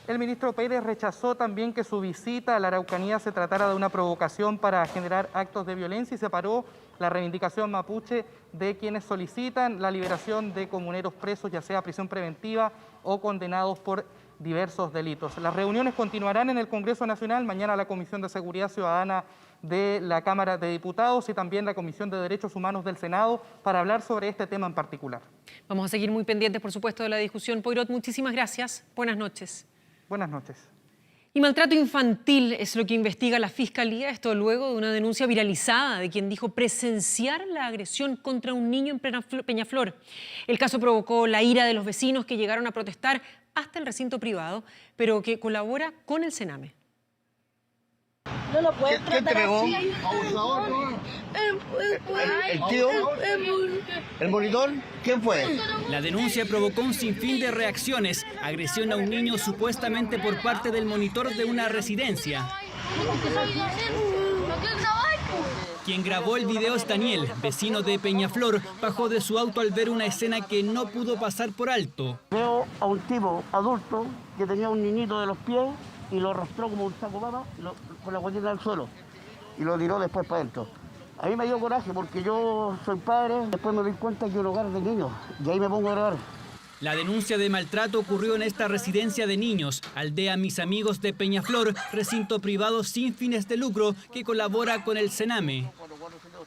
El ministro Pérez rechazó también que su visita a la Araucanía se tratara de una provocación para generar actos de violencia y separó la reivindicación mapuche de quienes solicitan la liberación de comuneros presos, ya sea prisión preventiva o condenados por diversos delitos. Las reuniones continuarán en el Congreso Nacional. Mañana la Comisión de Seguridad Ciudadana de la Cámara de Diputados y también la Comisión de Derechos Humanos del Senado para hablar sobre este tema en particular. Vamos a seguir muy pendientes, por supuesto, de la discusión. Poirot, muchísimas gracias. Buenas noches. Buenas noches. Y maltrato infantil es lo que investiga la Fiscalía, esto luego de una denuncia viralizada de quien dijo presenciar la agresión contra un niño en Peñaflor. El caso provocó la ira de los vecinos que llegaron a protestar hasta el recinto privado, pero que colabora con el Sename. No lo puedes ¿Quién te pegó? ¿El tío? ¿El monitor? ¿Quién fue? La denuncia provocó un sinfín de reacciones. Agresión a un niño supuestamente por parte del monitor de una residencia. Quien grabó el video es Daniel, vecino de Peñaflor. Bajó de su auto al ver una escena que no pudo pasar por alto. Veo a un tipo adulto que tenía un niñito de los pies y lo arrastró como un saco papa con la guatita al suelo y lo tiró después para adentro. A mí me dio coraje porque yo soy padre, después me di cuenta que es un hogar de niños y ahí me pongo a grabar. La denuncia de maltrato ocurrió en esta residencia de niños, aldea Mis Amigos de Peñaflor, recinto privado sin fines de lucro que colabora con el Sename.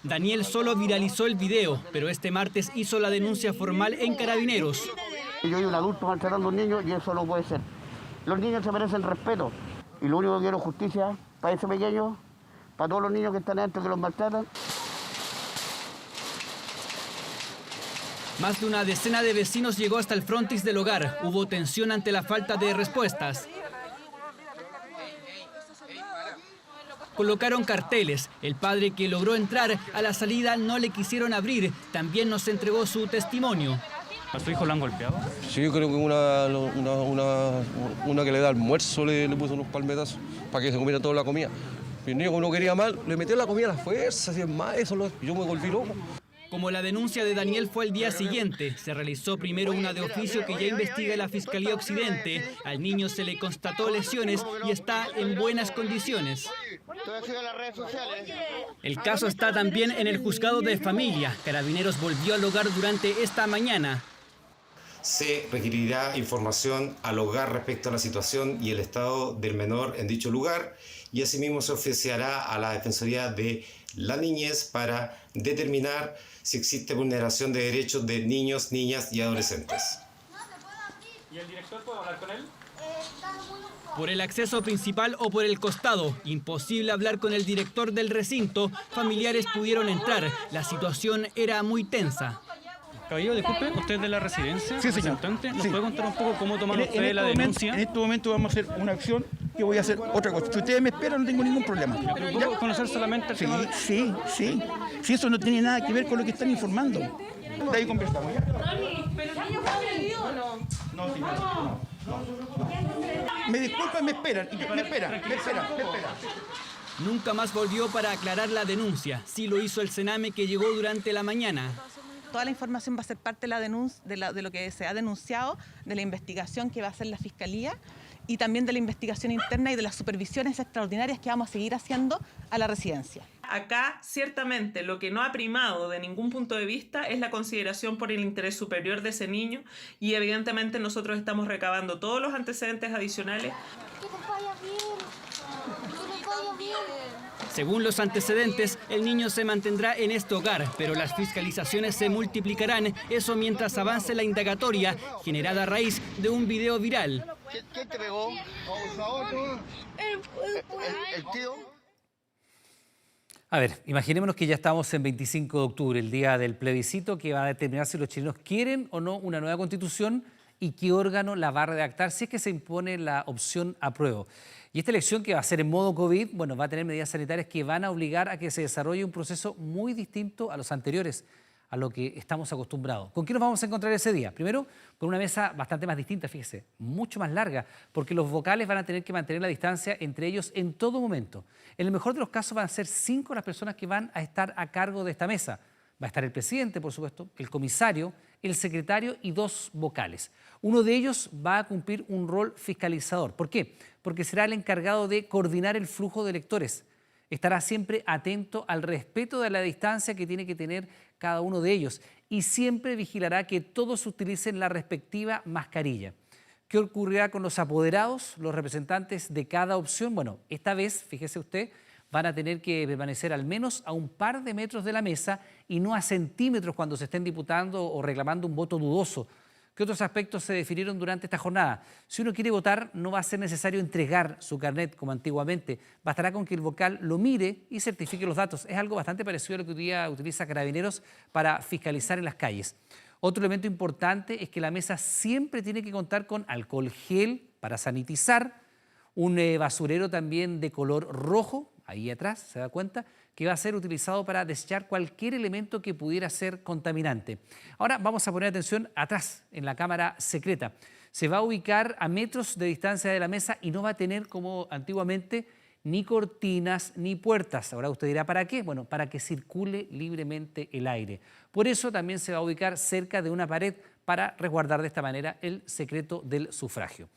Daniel solo viralizó el video, pero este martes hizo la denuncia formal en Carabineros. Yo soy un adulto maltratando a un niño y eso no puede ser. Los niños se merecen respeto y lo único que quiero es justicia para ese pequeño, para todos los niños que están adentro que los maltratan. Más de una decena de vecinos llegó hasta el frontis del hogar. Hubo tensión ante la falta de respuestas. Colocaron carteles. El padre que logró entrar a la salida no le quisieron abrir. También nos entregó su testimonio. ¿A su hijo lo han golpeado? Sí, yo creo que una que le da almuerzo le puso unos palmetazos para que se comiera toda la comida. Y el niño, como no quería mal, le metió la comida a la fuerza, así es más, yo me volví loco. Como la denuncia de Daniel fue el día siguiente, se realizó primero una de oficio que ya investiga la Fiscalía Occidente. Al niño se le constató lesiones y está en buenas condiciones. El caso está también en el juzgado de familia. Carabineros volvió al hogar durante esta mañana. Se requerirá información al hogar respecto a la situación y el estado del menor en dicho lugar y asimismo se oficiará a la Defensoría de la Niñez para determinar si existe vulneración de derechos de niños, niñas y adolescentes. ¿Y el director puede hablar con él? Por el acceso principal o por el costado, imposible hablar con el director del recinto, familiares pudieron entrar. La situación era muy tensa. Caballero, disculpe, ¿usted es de la residencia? Sí, señor. ¿Nos puede contar un poco cómo tomaron ustedes la denuncia? En este momento vamos a hacer una acción que voy a hacer otra cosa. Si ustedes me esperan, no tengo ningún problema. Pero ¿puedo conocer solamente el tema? Sí. Si eso no tiene nada que ver con lo que están informando. De ahí conversamos, ¿ya? ¿Pero el niño fue agredido o no? No, señor, no. Me disculpan, me esperan. Nunca más volvió para aclarar la denuncia. Sí lo hizo el Sename, que llegó durante la mañana. Toda la información va a ser parte de la denuncia, de lo que se ha denunciado, de la investigación que va a hacer la Fiscalía y también de la investigación interna y de las supervisiones extraordinarias que vamos a seguir haciendo a la residencia. Acá, ciertamente, lo que no ha primado de ningún punto de vista es la consideración por el interés superior de ese niño y evidentemente nosotros estamos recabando todos los antecedentes adicionales. Según los antecedentes, el niño se mantendrá en este hogar, pero las fiscalizaciones se multiplicarán, eso mientras avance la indagatoria generada a raíz de un video viral. ¿Quién te pegó? ¿El tío? A ver, imaginémonos que ya estamos en 25 de octubre, el día del plebiscito que va a determinar si los chilenos quieren o no una nueva constitución y qué órgano la va a redactar si es que se impone la opción apruebo. Y esta elección, que va a ser en modo COVID, bueno, va a tener medidas sanitarias que van a obligar a que se desarrolle un proceso muy distinto a los anteriores, a lo que estamos acostumbrados. ¿Con qué nos vamos a encontrar ese día? Primero, con una mesa bastante más distinta, fíjese, mucho más larga, porque los vocales van a tener que mantener la distancia entre ellos en todo momento. En el mejor de los casos van a ser 5 las personas que van a estar a cargo de esta mesa. Va a estar el presidente, por supuesto, el comisario, el secretario y 2 vocales. Uno de ellos va a cumplir un rol fiscalizador. ¿Por qué? Porque será el encargado de coordinar el flujo de electores. Estará siempre atento al respeto de la distancia que tiene que tener cada uno de ellos y siempre vigilará que todos utilicen la respectiva mascarilla. ¿Qué ocurrirá con los apoderados, los representantes de cada opción? Bueno, esta vez, fíjese usted, van a tener que permanecer al menos a un par de metros de la mesa y no a centímetros cuando se estén disputando o reclamando un voto dudoso. ¿Qué otros aspectos se definieron durante esta jornada? Si uno quiere votar, no va a ser necesario entregar su carnet como antiguamente. Bastará con que el vocal lo mire y certifique los datos. Es algo bastante parecido a lo que hoy día utiliza Carabineros para fiscalizar en las calles. Otro elemento importante es que la mesa siempre tiene que contar con alcohol gel para sanitizar, un basurero también de color rojo, ahí atrás, se da cuenta, que va a ser utilizado para desechar cualquier elemento que pudiera ser contaminante. Ahora vamos a poner atención atrás, en la cámara secreta. Se va a ubicar a metros de distancia de la mesa y no va a tener, como antiguamente, ni cortinas ni puertas. Ahora usted dirá, ¿para qué? Bueno, para que circule libremente el aire. Por eso también se va a ubicar cerca de una pared para resguardar de esta manera el secreto del sufragio.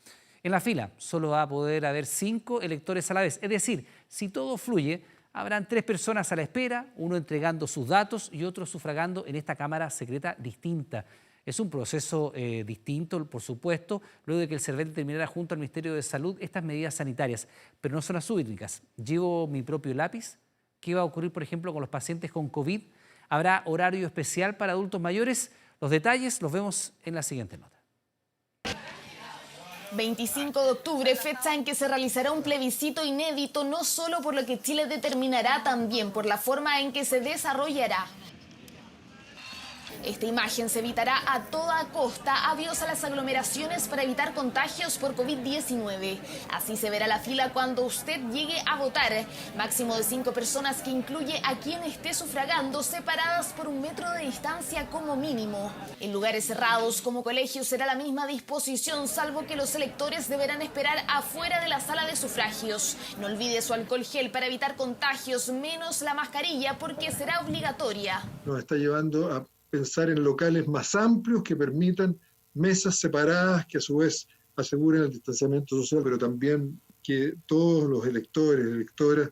En la fila solo va a poder haber 5 electores a la vez. Es decir, si todo fluye, habrán 3 personas a la espera, uno entregando sus datos y otro sufragando en esta cámara secreta distinta. Es un proceso distinto, por supuesto, luego de que el CERVEL determinara junto al Ministerio de Salud estas medidas sanitarias, pero no son las únicas. Llevo mi propio lápiz. ¿Qué va a ocurrir, por ejemplo, con los pacientes con COVID? ¿Habrá horario especial para adultos mayores? Los detalles los vemos en la siguiente nota. 25 de octubre, fecha en que se realizará un plebiscito inédito, no solo por lo que Chile determinará, también por la forma en que se desarrollará. Esta imagen se evitará a toda costa. Adiós a las aglomeraciones para evitar contagios por COVID-19. Así se verá la fila cuando usted llegue a votar. Máximo de 5 personas, que incluye a quien esté sufragando, separadas por 1 metro de distancia como mínimo. En lugares cerrados como colegios será la misma disposición, salvo que los electores deberán esperar afuera de la sala de sufragios. No olvide su alcohol gel para evitar contagios, menos la mascarilla, porque será obligatoria. Nos está llevando a pensar en locales más amplios que permitan mesas separadas que a su vez aseguren el distanciamiento social, pero también que todos los electores, electoras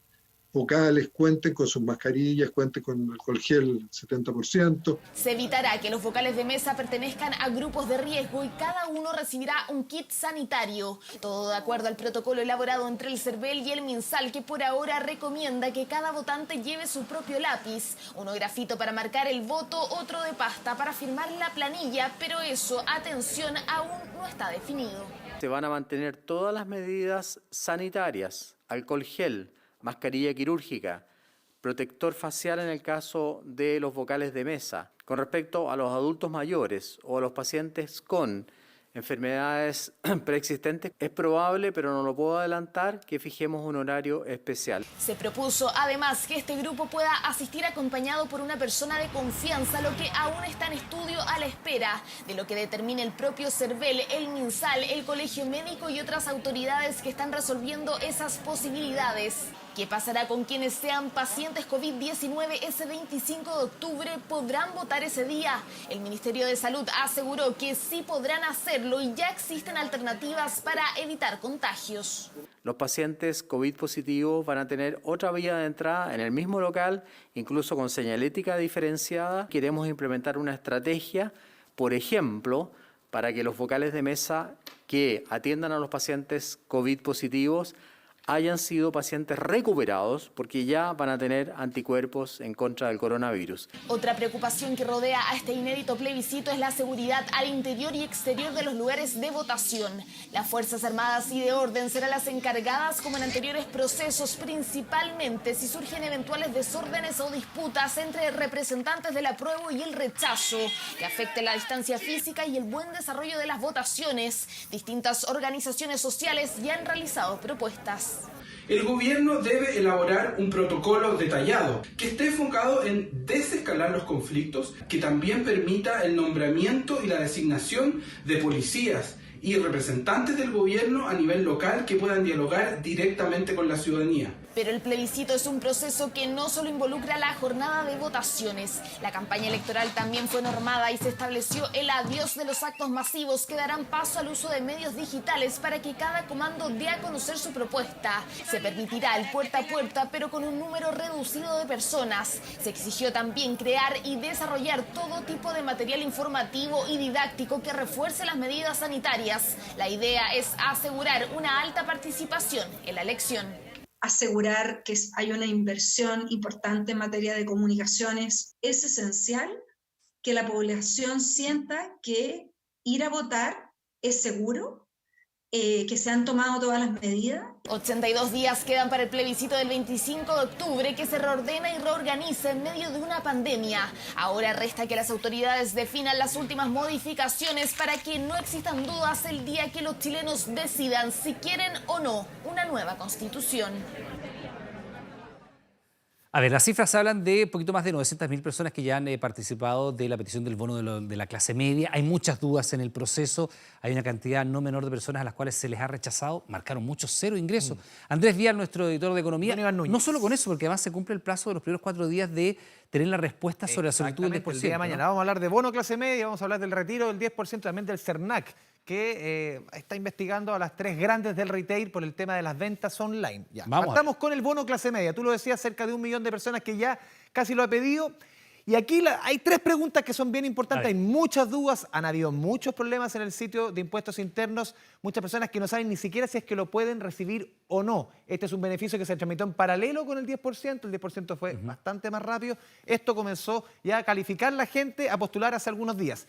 vocales cuenten con sus mascarillas, cuenten con alcohol gel 70%. Se evitará que los vocales de mesa pertenezcan a grupos de riesgo y cada uno recibirá un kit sanitario. Todo de acuerdo al protocolo elaborado entre el CERVEL y el MinSal, que por ahora recomienda que cada votante lleve su propio lápiz, uno grafito para marcar el voto, otro de pasta para firmar la planilla, pero eso, atención, aún no está definido. Se van a mantener todas las medidas sanitarias, alcohol gel, mascarilla quirúrgica, protector facial en el caso de los vocales de mesa. Con respecto a los adultos mayores o a los pacientes con enfermedades preexistentes, es probable, pero no lo puedo adelantar, que fijemos un horario especial. Se propuso además que este grupo pueda asistir acompañado por una persona de confianza, lo que aún está en estudio a la espera de lo que determine el propio CERVEL, el MinSal, el Colegio Médico y otras autoridades que están resolviendo esas posibilidades. ¿Qué pasará con quienes sean pacientes COVID-19 ese 25 de octubre? ¿Podrán votar ese día? El Ministerio de Salud aseguró que sí podrán hacerlo y ya existen alternativas para evitar contagios. Los pacientes COVID positivos van a tener otra vía de entrada en el mismo local, incluso con señalética diferenciada. Queremos implementar una estrategia, por ejemplo, para que los vocales de mesa que atiendan a los pacientes COVID positivos hayan sido pacientes recuperados porque ya van a tener anticuerpos en contra del coronavirus. Otra preocupación que rodea a este inédito plebiscito es la seguridad al interior y exterior de los lugares de votación. Las Fuerzas Armadas y de Orden serán las encargadas, como en anteriores procesos, principalmente si surgen eventuales desórdenes o disputas entre representantes del apruebo y el rechazo, que afecten la distancia física y el buen desarrollo de las votaciones. Distintas organizaciones sociales ya han realizado propuestas. El gobierno debe elaborar un protocolo detallado que esté enfocado en desescalar los conflictos, que también permita el nombramiento y la designación de policías y representantes del gobierno a nivel local que puedan dialogar directamente con la ciudadanía. Pero el plebiscito es un proceso que no solo involucra la jornada de votaciones. La campaña electoral también fue normada y se estableció el adiós de los actos masivos que darán paso al uso de medios digitales para que cada comando dé a conocer su propuesta. Se permitirá el puerta a puerta, pero con un número reducido de personas. Se exigió también crear y desarrollar todo tipo de material informativo y didáctico que refuerce las medidas sanitarias. La idea es asegurar una alta participación en la elección. Asegurar que hay una inversión importante en materia de comunicaciones. Es esencial que la población sienta que ir a votar es seguro, que se han tomado todas las medidas. 82 días quedan para el plebiscito del 25 de octubre, que se reordena y reorganiza en medio de una pandemia. Ahora resta que las autoridades definan las últimas modificaciones para que no existan dudas el día que los chilenos decidan si quieren o no una nueva constitución. A ver, las cifras hablan de poquito más de 900.000 personas que ya han participado de la petición del bono de la clase media. Hay muchas dudas en el proceso. Hay una cantidad no menor de personas a las cuales se les ha rechazado. Marcaron muchos cero ingresos. Andrés Vial, nuestro editor de Economía, no solo con eso, porque además se cumple el plazo de los primeros 4 días de tener la respuesta sobre la solicitud del 10%. El día de mañana vamos a hablar de bono clase media, vamos a hablar del retiro del 10%, también del CERNAC, que está investigando a las 3 grandes del retail por el tema de las ventas online. Ya. Partamos con el bono clase media. Tú lo decías, cerca de 1 millón de personas que ya casi lo ha pedido. Y aquí hay 3 preguntas que son bien importantes. Hay muchas dudas, han habido muchos problemas en el sitio de impuestos internos, muchas personas que no saben ni siquiera si es que lo pueden recibir o no. Este es un beneficio que se tramitó en paralelo con el 10%, el 10% fue bastante más rápido. Esto comenzó ya a calificar la gente, a postular hace algunos días.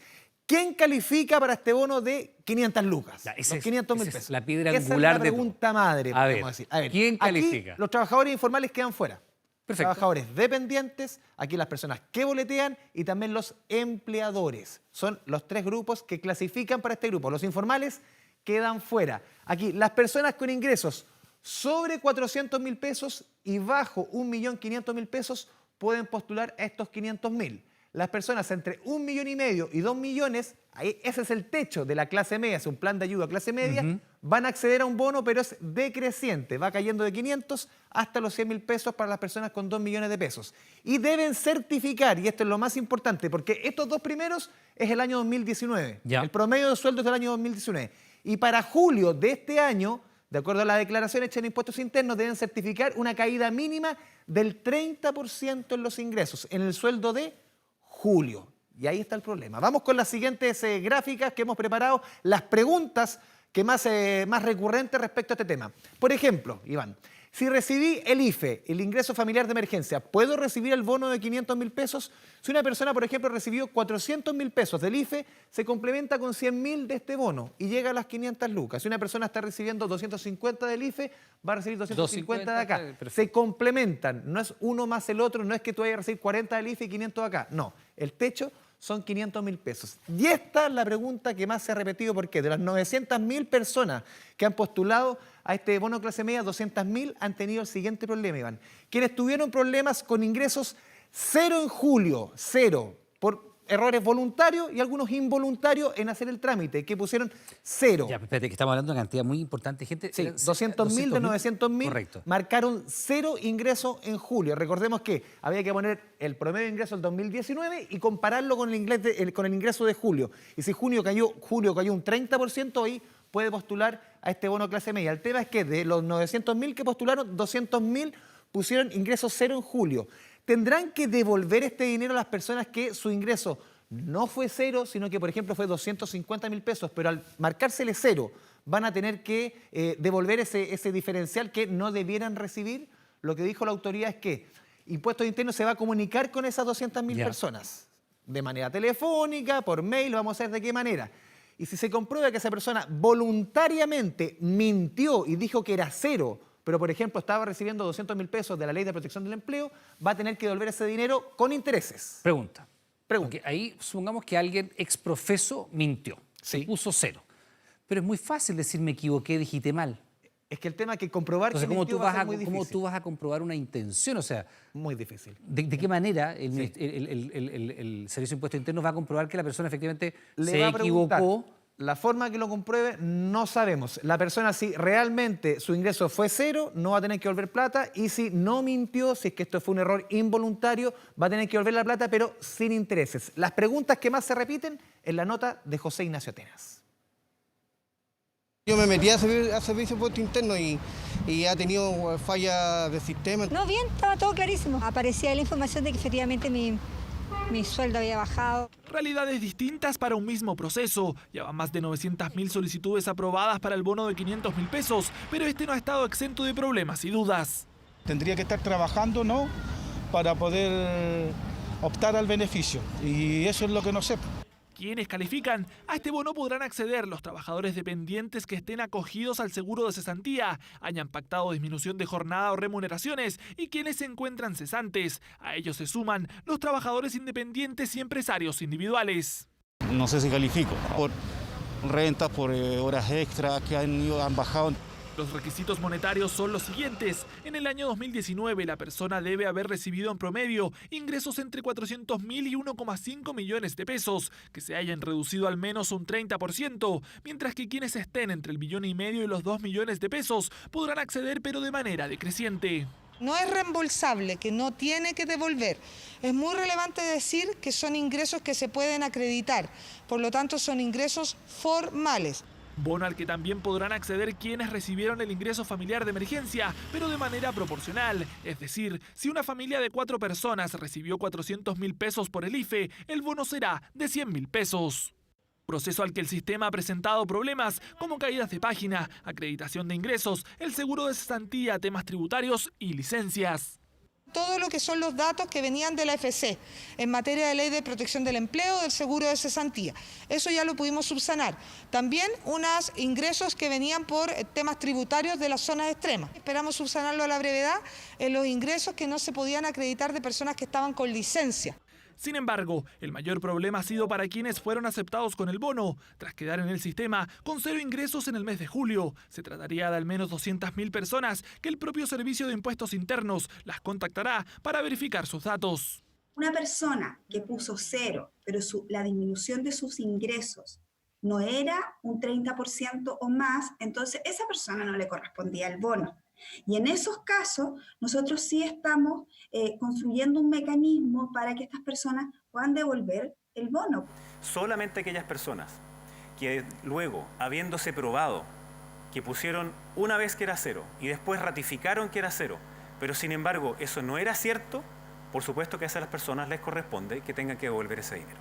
¿Quién califica para este bono de 500 lucas? Ya, los 500.000 pesos. Es la piedra Esa angular es la pregunta madre, podemos decir. A ver, ¿quién califica? Aquí los trabajadores informales quedan fuera. Perfecto. Trabajadores dependientes, aquí las personas que boletean y también los empleadores. Son los 3 grupos que clasifican para este grupo. Los informales quedan fuera. Aquí las personas con ingresos sobre 400.000 pesos y bajo 1.500.000 pesos pueden postular a estos 500.000. Las personas entre 1,5 millones y 2 millones, ahí ese es el techo de la clase media, es un plan de ayuda a clase media, van a acceder a un bono, pero es decreciente, va cayendo de 500 hasta los 100.000 pesos para las personas con 2 millones de pesos. Y deben certificar, y esto es lo más importante, porque estos 2 primeros es el año 2019, el promedio de sueldos del año 2019. Y para julio de este año, de acuerdo a la declaración hecha en impuestos internos, deben certificar una caída mínima del 30% en los ingresos, en el sueldo de julio. Y ahí está el problema. Vamos con las siguientes gráficas que hemos preparado, las preguntas que más recurrentes respecto a este tema. Por ejemplo, Iván, Si recibí el IFE, el ingreso familiar de emergencia, ¿puedo recibir el bono de 500.000 pesos? Si una persona, por ejemplo, recibió 400.000 pesos del IFE, se complementa con 100.000 de este bono y llega a las 500 lucas. Si una persona está recibiendo 250 del IFE, va a recibir 250 de acá. Se complementan, no es uno más el otro, no es que tú vayas a recibir 40 del IFE y 500 de acá. No, el techo son 500.000 pesos. Y esta es la pregunta que más se ha repetido, porque de las 900.000 personas que han postulado a este bono clase media, 200.000 han tenido el siguiente problema, Iván. Quienes tuvieron problemas con ingresos cero en julio, cero, por errores voluntarios y algunos involuntarios en hacer el trámite, que pusieron cero. Ya, espérate, que estamos hablando de una cantidad muy importante de gente. Sí, 200.000 de 900.000 marcaron cero ingreso en julio. Recordemos que había que poner el promedio de ingreso del 2019 y compararlo con el ingreso de julio. Y si julio cayó un 30%, ahí puede postular a este bono clase media. El tema es que de los 900.000 que postularon, 200.000 pusieron ingreso cero en julio. Tendrán que devolver este dinero a las personas que su ingreso no fue cero, sino que, por ejemplo, fue 250.000 pesos, pero al marcársele cero van a tener que devolver ese diferencial que no debieran recibir. Lo que dijo la autoridad es que Impuestos Internos se va a comunicar con esas 200.000 personas, de manera telefónica, por mail, vamos a ver de qué manera. Y si se comprueba que esa persona voluntariamente mintió y dijo que era cero, pero por ejemplo estaba recibiendo 200.000 pesos de la Ley de Protección del Empleo, va a tener que devolver ese dinero con intereses. Pregunta. Porque ahí supongamos que alguien exprofeso mintió, puso cero. Pero es muy fácil decir me equivoqué, digité mal. Es que el tema es que comprobar que mintió va a ser muy difícil. ¿Cómo tú vas a comprobar una intención? O sea, muy difícil. ¿De qué manera el Servicio de Impuestos Internos va a comprobar que la persona efectivamente se equivocó? La forma que lo compruebe no sabemos. La persona, si realmente su ingreso fue cero, no va a tener que devolver plata, y si no mintió, si es que esto fue un error involuntario, va a tener que devolver la plata, pero sin intereses. Las preguntas que más se repiten en la nota de José Ignacio Atenas. Yo me metí a servicio de impuestos internos y ha tenido fallas de sistema. No, bien, estaba todo clarísimo. Aparecía la información de que efectivamente mi sueldo había bajado. Realidades distintas para un mismo proceso. Ya van más de 900.000 solicitudes aprobadas para el bono de 500.000 pesos, pero este no ha estado exento de problemas y dudas. Tendría que estar trabajando, ¿no?, para poder optar al beneficio, y eso es lo que no sé. Quienes califican a este bono podrán acceder los trabajadores dependientes que estén acogidos al seguro de cesantía, hayan pactado disminución de jornada o remuneraciones, y quienes se encuentran cesantes. A ellos se suman los trabajadores independientes y empresarios individuales. No sé si califico por rentas, por horas extras que han bajado. Los requisitos monetarios son los siguientes. En el año 2019, la persona debe haber recibido en promedio ingresos entre 400.000 y 1,5 millones de pesos, que se hayan reducido al menos un 30%, mientras que quienes estén entre el 1,5 millones y los 2 millones de pesos podrán acceder, pero de manera decreciente. No es reembolsable, que no tiene que devolver. Es muy relevante decir que son ingresos que se pueden acreditar, por lo tanto son ingresos formales. Bono al que también podrán acceder quienes recibieron el ingreso familiar de emergencia, pero de manera proporcional. Es decir, si una familia de 4 personas recibió 400.000 pesos por el IFE, el bono será de 100.000 pesos. Proceso al que el sistema ha presentado problemas como caídas de página, acreditación de ingresos, el seguro de cesantía, temas tributarios y licencias. Todo lo que son los datos que venían de la AFC en materia de Ley de Protección del Empleo, del seguro de cesantía. Eso ya lo pudimos subsanar. También unos ingresos que venían por temas tributarios de las zonas extremas. Esperamos subsanarlo a la brevedad en los ingresos que no se podían acreditar de personas que estaban con licencia. Sin embargo, el mayor problema ha sido para quienes fueron aceptados con el bono, tras quedar en el sistema con 0 ingresos en el mes de julio. Se trataría de al menos 200.000 personas que el propio Servicio de Impuestos Internos las contactará para verificar sus datos. Una persona que puso 0, pero la disminución de sus ingresos no era un 30% o más, entonces esa persona no le correspondía el bono. Y en esos casos, nosotros sí estamos construyendo un mecanismo para que estas personas puedan devolver el bono. Solamente aquellas personas que luego, habiéndose probado que pusieron una vez que era 0 y después ratificaron que era 0, pero sin embargo eso no era cierto, por supuesto que a esas personas les corresponde que tengan que devolver ese dinero.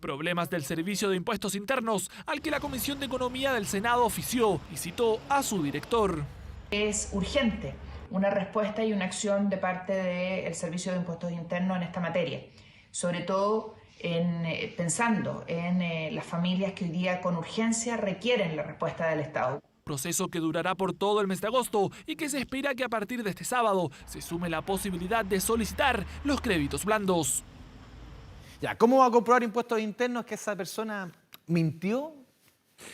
Problemas del Servicio de Impuestos Internos al que la Comisión de Economía del Senado ofició y citó a su director. Es urgente una respuesta y una acción de parte del Servicio de Impuestos Internos en esta materia, sobre todo pensando en las familias que hoy día con urgencia requieren la respuesta del Estado. Proceso que durará por todo el mes de agosto y que se espera que a partir de este sábado se sume la posibilidad de solicitar los créditos blandos. Ya, ¿cómo va a comprobar impuestos internos que esa persona mintió?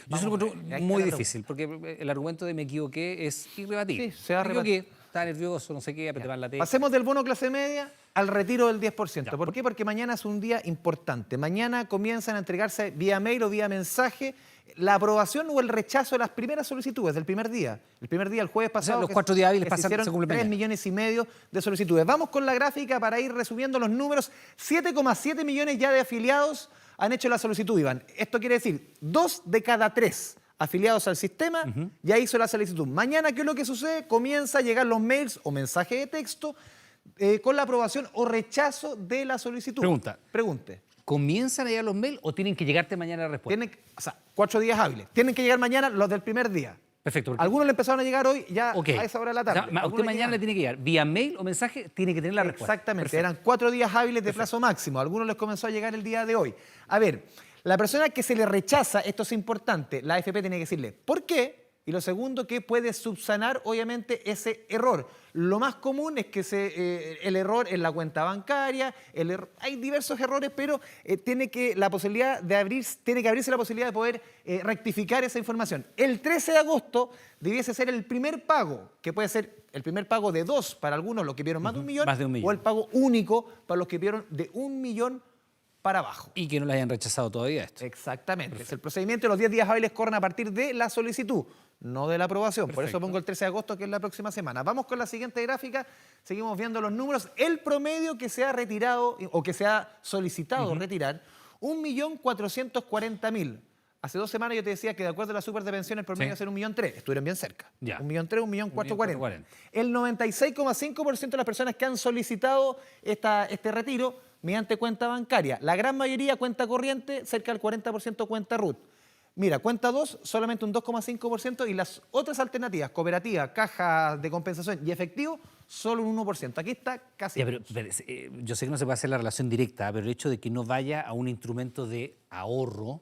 Yo se lo encuentro muy difícil, porque el argumento de me equivoqué es irrebatible. Sí, se va a rebatir. Está nervioso, no sé qué, apretar la tecla. Pasemos del bono clase media al retiro del 10%. ¿Por qué? Porque mañana es un día importante. Mañana comienzan a entregarse vía mail o vía mensaje la aprobación o el rechazo de las primeras solicitudes del primer día. El primer día, el jueves pasado, los 4 días hábiles pasan, se cumplen 3,5 millones de solicitudes. Vamos con la gráfica para ir resumiendo los números. 7,7 millones ya de afiliados han hecho la solicitud, Iván. Esto quiere decir, 2 de cada 3 afiliados al sistema ya hizo la solicitud. Mañana, ¿qué es lo que sucede? Comienza a llegar los mails o mensajes de texto con la aprobación o rechazo de la solicitud. Pregunte. ¿Comienzan a llegar los mails o tienen que llegarte mañana la respuesta? O sea, 4 días hábiles. Tienen que llegar mañana los del primer día. Perfecto. Algunos le empezaron a llegar hoy ya a esa hora de la tarde. O sea, usted mañana le tiene que llegar vía mail o mensaje, tiene que tener la respuesta. Exactamente. Perfecto. Eran 4 días hábiles de plazo máximo. Algunos les comenzó a llegar el día de hoy. A ver, la persona que se le rechaza, esto es importante, la AFP tiene que decirle por qué. Y lo segundo, que puede subsanar, obviamente, ese error. Lo más común es que el error en la cuenta bancaria, hay diversos errores, pero tiene que abrirse la posibilidad de poder rectificar esa información. El 13 de agosto debiese ser el primer pago, que puede ser el primer pago de 2 para algunos, los que vieron más de 1 millón, o el pago único para los que vieron de 1 millón para abajo. Y que no le hayan rechazado todavía esto. Exactamente. Perfecto. Es el procedimiento. Los 10 días hábiles corren a partir de la solicitud, no de la aprobación. Perfecto. Por eso pongo el 13 de agosto, que es la próxima semana. Vamos con la siguiente gráfica. Seguimos viendo los números. El promedio que se ha retirado o que se ha solicitado retirar, 1.440.000. Hace 2 semanas yo te decía que de acuerdo a la super de pensión el promedio iba a ser 1.300.000. Estuvieron bien cerca. 1.300.000, 1.440.000. El 96,5% de las personas que han solicitado este retiro mediante cuenta bancaria. La gran mayoría cuenta corriente, cerca del 40% cuenta RUT. Mira, cuenta 2, solamente un 2,5%, y las otras alternativas, cooperativa, caja de compensación y efectivo, solo un 1%. Aquí está casi... Ya, pero, yo sé que no se puede hacer la relación directa, pero el hecho de que no vaya a un instrumento de ahorro...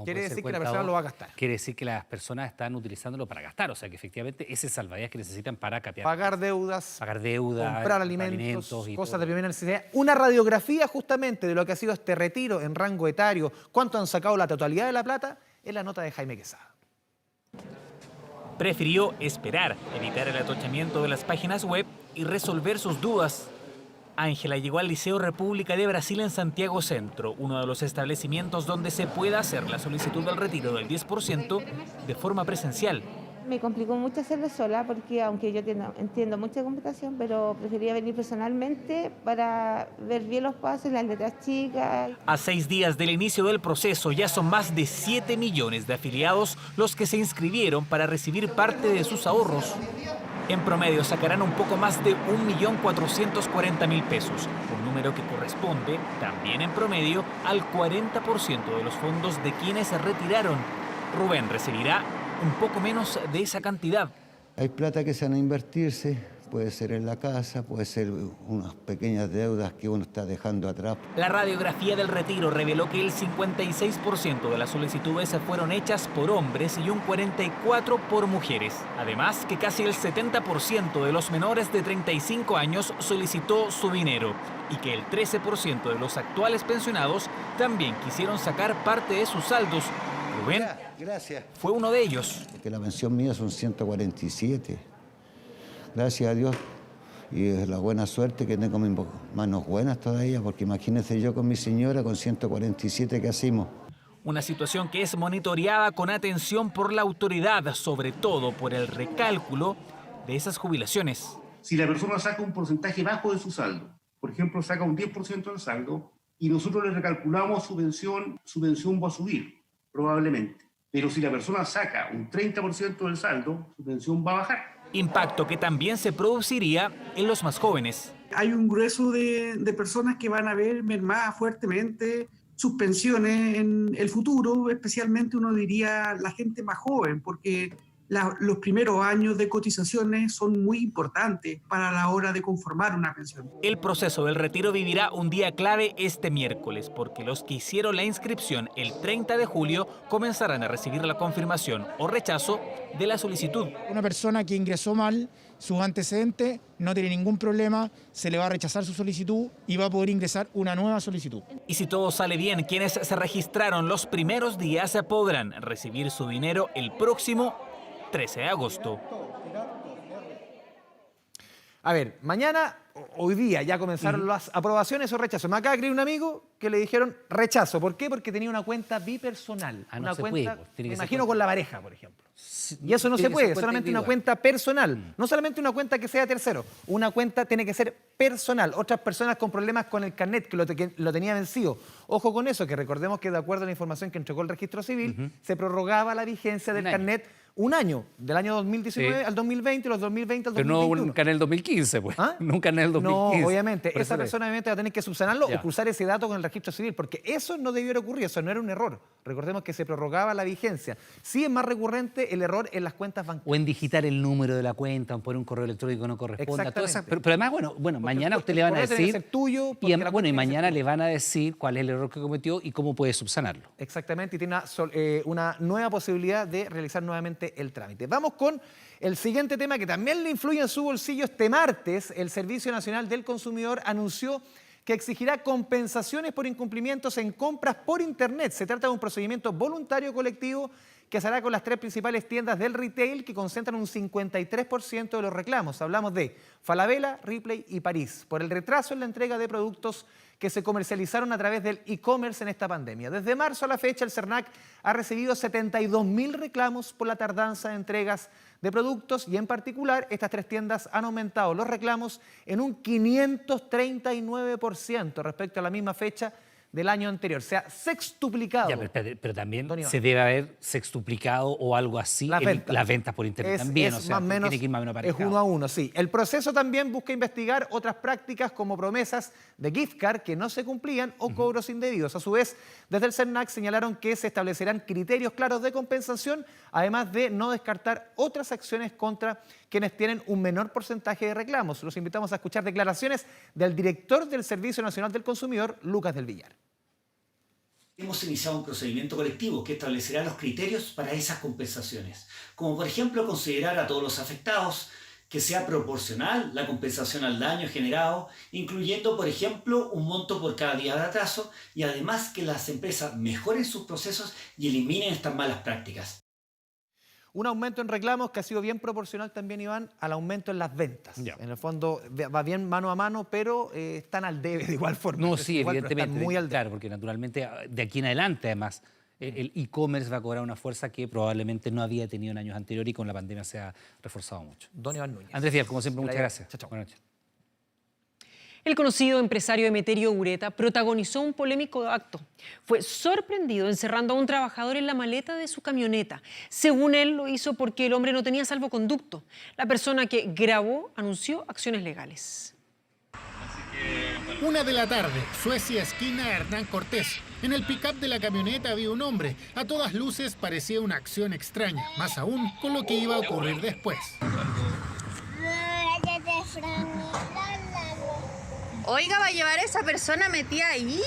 Quiere decir que la persona lo va a gastar. Quiere decir que las personas están utilizándolo para gastar, o sea que efectivamente ese salvavidas que necesitan para capear. Pagar deudas, comprar alimentos y cosas todo. De primera necesidad. Una radiografía justamente de lo que ha sido este retiro en rango etario, cuánto han sacado la totalidad de la plata, es la nota de Jaime Quesada. Prefirió esperar, evitar el atochamiento de las páginas web y resolver sus dudas. Ángela llegó al Liceo República de Brasil en Santiago Centro, uno de los establecimientos donde se puede hacer la solicitud del retiro del 10% de forma presencial. Me complicó mucho hacerlo sola porque aunque yo entiendo mucha computación, pero prefería venir personalmente para ver bien los pasos y las letras chicas. A 6 días del inicio del proceso ya son más de 7 millones de afiliados los que se inscribieron para recibir parte de sus ahorros. En promedio sacarán un poco más de 1.440.000 pesos, un número que corresponde, también en promedio, al 40% de los fondos de quienes se retiraron. Rubén recibirá un poco menos de esa cantidad. Hay plata que se van a invertirse, puede ser en la casa, puede ser unas pequeñas deudas que uno está dejando atrás. La radiografía del retiro reveló que el 56% de las solicitudes fueron hechas por hombres y un 44% por mujeres. Además, que casi el 70% de los menores de 35 años solicitó su dinero y que el 13% de los actuales pensionados también quisieron sacar parte de sus saldos. Rubén fue uno de ellos. Que la pensión mía son 147. Gracias a Dios y es la buena suerte que tengo mis manos buenas todavía, porque imagínense yo con mi señora con 147, ¿qué hacemos? Una situación que es monitoreada con atención por la autoridad, sobre todo por el recálculo de esas jubilaciones. Si la persona saca un porcentaje bajo de su saldo, por ejemplo, saca un 10% del saldo, y nosotros le recalculamos su pensión va a subir, probablemente. Pero si la persona saca un 30% del saldo, su pensión va a bajar. Impacto que también se produciría en los más jóvenes. Hay un grueso de personas que van a ver mermadas fuertemente sus pensiones en el futuro, especialmente uno diría la gente más joven, porque los primeros años de cotizaciones son muy importantes para la hora de conformar una pensión. El proceso del retiro vivirá un día clave este miércoles, porque los que hicieron la inscripción el 30 de julio comenzarán a recibir la confirmación o rechazo de la solicitud. Una persona que ingresó mal, sus antecedentes, no tiene ningún problema, se le va a rechazar su solicitud y va a poder ingresar una nueva solicitud. Y si todo sale bien, quienes se registraron los primeros días podrán recibir su dinero el próximo 13 de agosto. A ver, mañana, hoy día, ya comenzaron las aprobaciones o rechazos. Me acaba de escribir un amigo que le dijeron rechazo. ¿Por qué? Porque tenía una cuenta bipersonal. No se cuenta, puede, me imagino, con la pareja, por ejemplo. Y eso no se puede, solamente una cuenta personal. No solamente una cuenta que sea tercero. Una cuenta tiene que ser personal. Otras personas con problemas con el carnet, que lo tenía vencido. Ojo con eso, que recordemos que de acuerdo a la información que entregó el Registro Civil, se prorrogaba la vigencia del carnet un año, del año 2019 al 2020 y los 2020 al 2021. Pero no nunca en el 2015, pues. Nunca en el 2015. No, obviamente. Esa persona obviamente va a tener que subsanarlo o cruzar ese dato con el Registro Civil, porque eso no debió ocurrir, eso no era un error. Recordemos que se prorrogaba la vigencia. Sí es más recurrente el error en las cuentas bancarias. O en digitar el número de la cuenta, o poner un correo electrónico que no corresponda. Pero además, bueno, mañana usted le van a decir... y mañana le van a decir cuál es el error que cometió y cómo puede subsanarlo. Exactamente, y tiene una nueva posibilidad de realizar nuevamente el trámite. Vamos con el siguiente tema que también le influye en su bolsillo. Este martes, el Servicio Nacional del Consumidor anunció que exigirá compensaciones por incumplimientos en compras por Internet. Se trata de un procedimiento voluntario colectivo que se hará con las 3 principales tiendas del retail que concentran un 53% de los reclamos. Hablamos de Falabella, Ripley y París, por el retraso en la entrega de productos que se comercializaron a través del e-commerce en esta pandemia. Desde marzo a la fecha, el CERNAC ha recibido 72.000 reclamos por la tardanza de entregas de productos y en particular estas 3 tiendas han aumentado los reclamos en un 539% respecto a la misma fecha del año anterior, se ha sextuplicado. Pero también se debe haber sextuplicado o algo así las ventas por Internet también. O sea, tiene que ir más o menos aparejado. Es 1 a 1, sí. El proceso también busca investigar otras prácticas como promesas de gift card que no se cumplían o cobros indebidos. A su vez, desde el CERNAC señalaron que se establecerán criterios claros de compensación, además de no descartar otras acciones contra quienes tienen un menor porcentaje de reclamos. Los invitamos a escuchar declaraciones del director del Servicio Nacional del Consumidor, Lucas del Villar. Hemos iniciado un procedimiento colectivo que establecerá los criterios para esas compensaciones, como por ejemplo considerar a todos los afectados, que sea proporcional la compensación al daño generado, incluyendo por ejemplo un monto por cada día de atraso y además que las empresas mejoren sus procesos y eliminen estas malas prácticas. Un aumento en reclamos que ha sido bien proporcional también, Iván, al aumento en las ventas. En el fondo va bien mano a mano, pero están al debe de igual forma. No, sí, evidentemente. Muy al claro, porque naturalmente de aquí en adelante, además, el e-commerce va a cobrar una fuerza que probablemente no había tenido en años anteriores y con la pandemia se ha reforzado mucho. Don Iván Núñez. Andrés Díaz, como siempre, muchas gracias. Chao, chao. Buenas noches. El conocido empresario Emeterio Ureta protagonizó un polémico acto. Fue sorprendido encerrando a un trabajador en la maleta de su camioneta. Según él, lo hizo porque el hombre no tenía salvoconducto. La persona que grabó anunció acciones legales. 1 de la tarde, Suecia, esquina Hernán Cortés. En el pick-up de la camioneta había un hombre. A todas luces parecía una acción extraña, más aún con lo que iba a ocurrir después. Oiga, ¿va a llevar a esa persona metida ahí?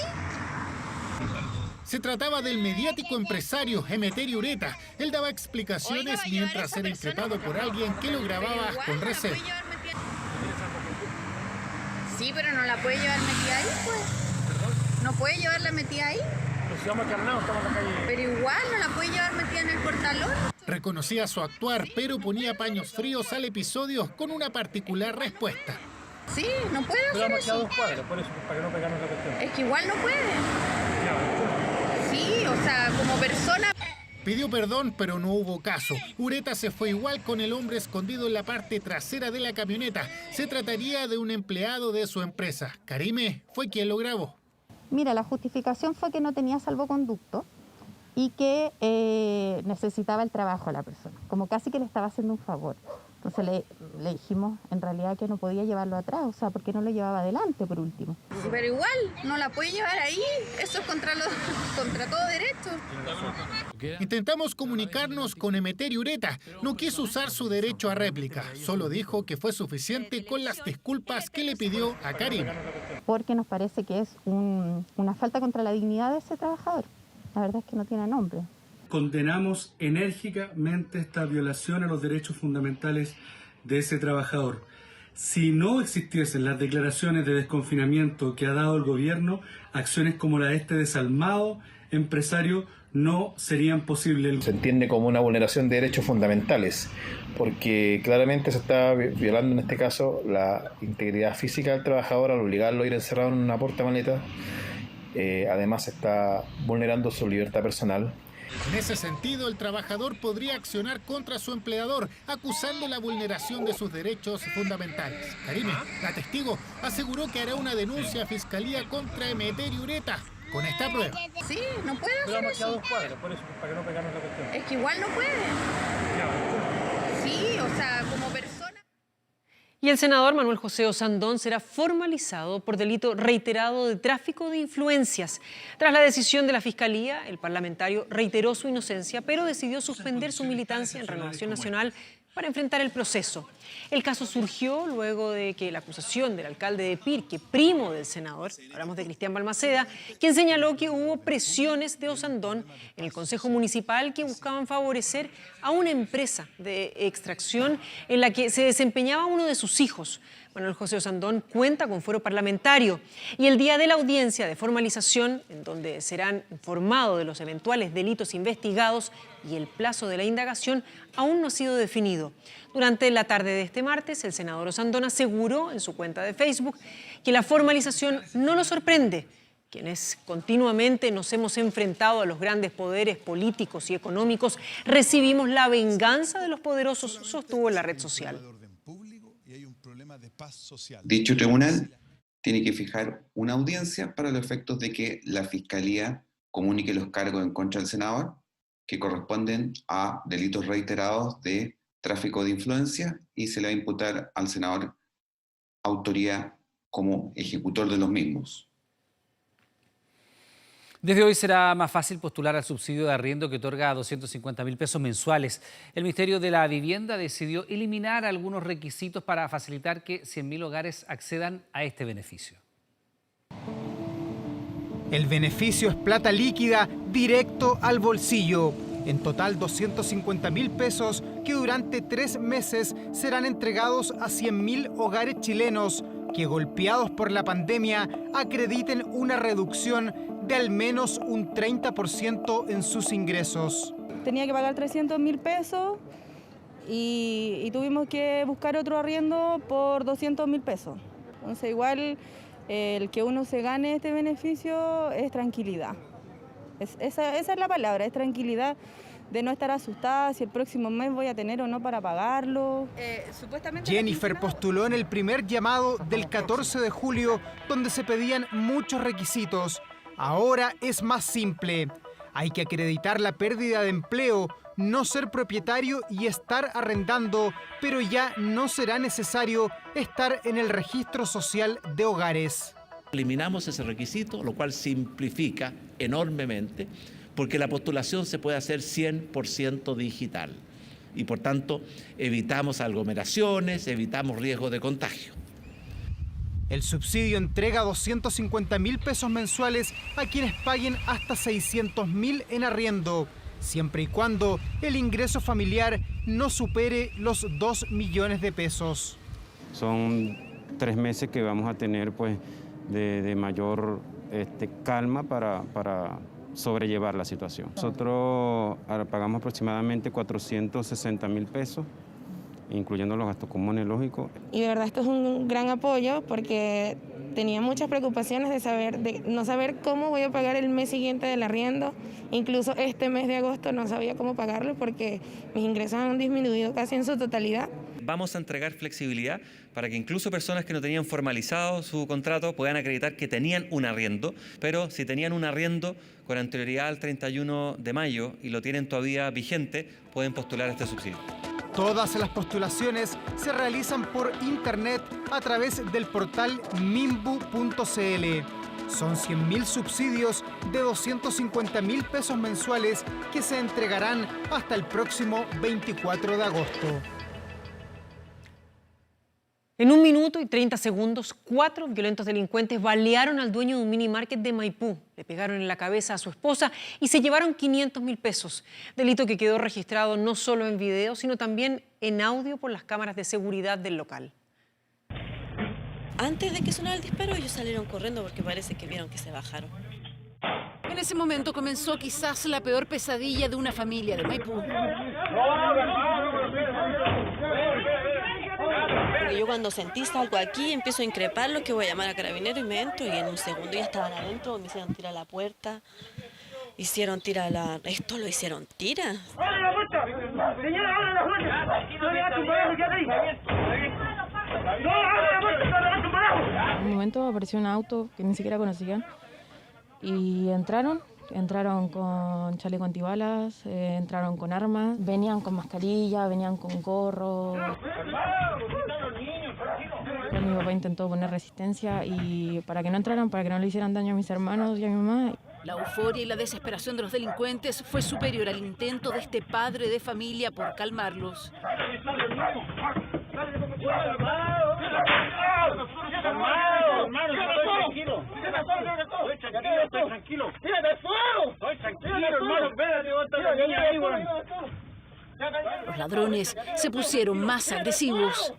Se trataba del mediático empresario Emeterio Ureta. Él daba explicaciones mientras era increpado por alguien que lo grababa con recelo. Sí, pero no la puede llevar metida ahí, pues. ¿No puede llevarla metida ahí? Pero igual no la puede llevar metida en el portalón. Reconocía su actuar, pero ponía paños fríos al episodio con una particular respuesta. Sí, no puede hacer eso. Por eso, para que no pegamos la cuestión. Es que igual no puede. Sí, o sea, como persona... Pidió perdón, pero no hubo caso. Ureta se fue igual con el hombre escondido en la parte trasera de la camioneta. Se trataría de un empleado de su empresa. Karime fue quien lo grabó. Mira, la justificación fue que no tenía salvoconducto y que necesitaba el trabajo a la persona, como casi que le estaba haciendo un favor. Entonces le dijimos en realidad que no podía llevarlo atrás, o sea, porque no lo llevaba adelante por último. Pero igual, no la puede llevar ahí, eso es contra todo derecho. Intentamos comunicarnos con Emeterio Ureta. No quiso usar su derecho a réplica. Solo dijo que fue suficiente con las disculpas que le pidió a Karim. Porque nos parece que es una falta contra la dignidad de ese trabajador. La verdad es que no tiene nombre. Condenamos enérgicamente esta violación a los derechos fundamentales de ese trabajador. Si no existiesen las declaraciones de desconfinamiento que ha dado el gobierno, acciones como la de este desalmado empresario no serían posibles. Se entiende como una vulneración de derechos fundamentales, porque claramente se está violando en este caso la integridad física del trabajador al obligarlo a ir encerrado en una portamaleta. Además se está vulnerando su libertad personal. En ese sentido, el trabajador podría accionar contra su empleador, acusando la vulneración de sus derechos fundamentales. Karime, la testigo, aseguró que hará una denuncia a Fiscalía contra Emeterio Ureta con esta prueba. Sí, no puede hacer eso. Para que no pegarnos la cuestión. Es que igual no puede. Sí, o sea, como persona. Y el senador Manuel José Osandón será formalizado por delito reiterado de tráfico de influencias. Tras la decisión de la Fiscalía, el parlamentario reiteró su inocencia, pero decidió suspender su militancia en Renovación Nacional para enfrentar el proceso. El caso surgió luego de que la acusación del alcalde de Pirque, primo del senador, hablamos de Cristian Balmaceda, quien señaló que hubo presiones de Osandón en el Consejo Municipal que buscaban favorecer a una empresa de extracción en la que se desempeñaba uno de sus hijos. Manuel José Osandón cuenta con fuero parlamentario y el día de la audiencia de formalización, en donde serán informados de los eventuales delitos investigados y el plazo de la indagación, aún no ha sido definido. Durante la tarde de este martes, el senador Osandón aseguró en su cuenta de Facebook que la formalización no lo sorprende. Quienes continuamente nos hemos enfrentado a los grandes poderes políticos y económicos, recibimos la venganza de los poderosos, sostuvo en la red social. Dicho tribunal tiene que fijar una audiencia para los efectos de que la Fiscalía comunique los cargos en contra del senador que corresponden a delitos reiterados de tráfico de influencia y se le va a imputar al senador autoría como ejecutor de los mismos. Desde hoy será más fácil postular al subsidio de arriendo que otorga 250.000 pesos mensuales. El Ministerio de la Vivienda decidió eliminar algunos requisitos para facilitar que 100.000 hogares accedan a este beneficio. El beneficio es plata líquida directo al bolsillo. En total 250.000 pesos que durante 3 meses serán entregados a 100.000 hogares chilenos que, golpeados por la pandemia, acrediten una reducción de al menos un 30% en sus ingresos. Tenía que pagar 300.000 pesos y tuvimos que buscar otro arriendo por 200.000 pesos. Entonces igual el que uno se gane este beneficio es tranquilidad. Esa es la palabra, es tranquilidad de no estar asustada si el próximo mes voy a tener o no para pagarlo. Jennifer postuló en el primer llamado del 14 de julio, donde se pedían muchos requisitos. Ahora es más simple. Hay que acreditar la pérdida de empleo, no ser propietario y estar arrendando, pero ya no será necesario estar en el registro social de hogares. Eliminamos ese requisito, lo cual simplifica enormemente, porque la postulación se puede hacer 100% digital y por tanto evitamos aglomeraciones, evitamos riesgo de contagio. El subsidio entrega 250.000 pesos mensuales a quienes paguen hasta 600.000 en arriendo, siempre y cuando el ingreso familiar no supere los 2 millones de pesos. Son 3 meses que vamos a tener pues de mayor calma para sobrellevar la situación. Nosotros pagamos aproximadamente 460.000 pesos, incluyendo los gastos comunes, lógicos. Y de verdad esto es un gran apoyo porque tenía muchas preocupaciones de no saber cómo voy a pagar el mes siguiente del arriendo. Incluso este mes de agosto no sabía cómo pagarlo porque mis ingresos han disminuido casi en su totalidad. Vamos a entregar flexibilidad para que incluso personas que no tenían formalizado su contrato puedan acreditar que tenían un arriendo, pero si tenían un arriendo con anterioridad al 31 de mayo y lo tienen todavía vigente, pueden postular este subsidio. Todas las postulaciones se realizan por internet a través del portal Minbu.cl. Son 100.000 subsidios de 250.000 pesos mensuales que se entregarán hasta el próximo 24 de agosto. En 1 minuto y 30 segundos, 4 violentos delincuentes balearon al dueño de un mini market de Maipú. Le pegaron en la cabeza a su esposa y se llevaron 500.000 pesos. Delito que quedó registrado no solo en video, sino también en audio por las cámaras de seguridad del local. Antes de que sonara el disparo, ellos salieron corriendo porque parece que vieron que se bajaron. En ese momento comenzó quizás la peor pesadilla de una familia de Maipú. Yo cuando sentí algo aquí, empiezo a increparlo, que voy a llamar a carabineros y me entro y en un segundo ya estaban adentro, me hicieron tirar la puerta, hicieron tirar la... Esto lo hicieron tira. ¡Abre la puerta! ¡Señora, abre la puerta! ¡No le hagas un balazo, quédate ahí! ¡No, abre la puerta! ¡No le hagas un balazo! En un momento apareció un auto que ni siquiera conocían y entraron con chaleco antibalas, entraron con armas, venían con mascarilla, venían con gorro. Mi papá intentó poner resistencia y para que no entraran, para que no le hicieran daño a mis hermanos y a mi mamá. La euforia y la desesperación de los delincuentes fue superior al intento de este padre de familia por calmarlos. Los ladrones se pusieron más agresivos.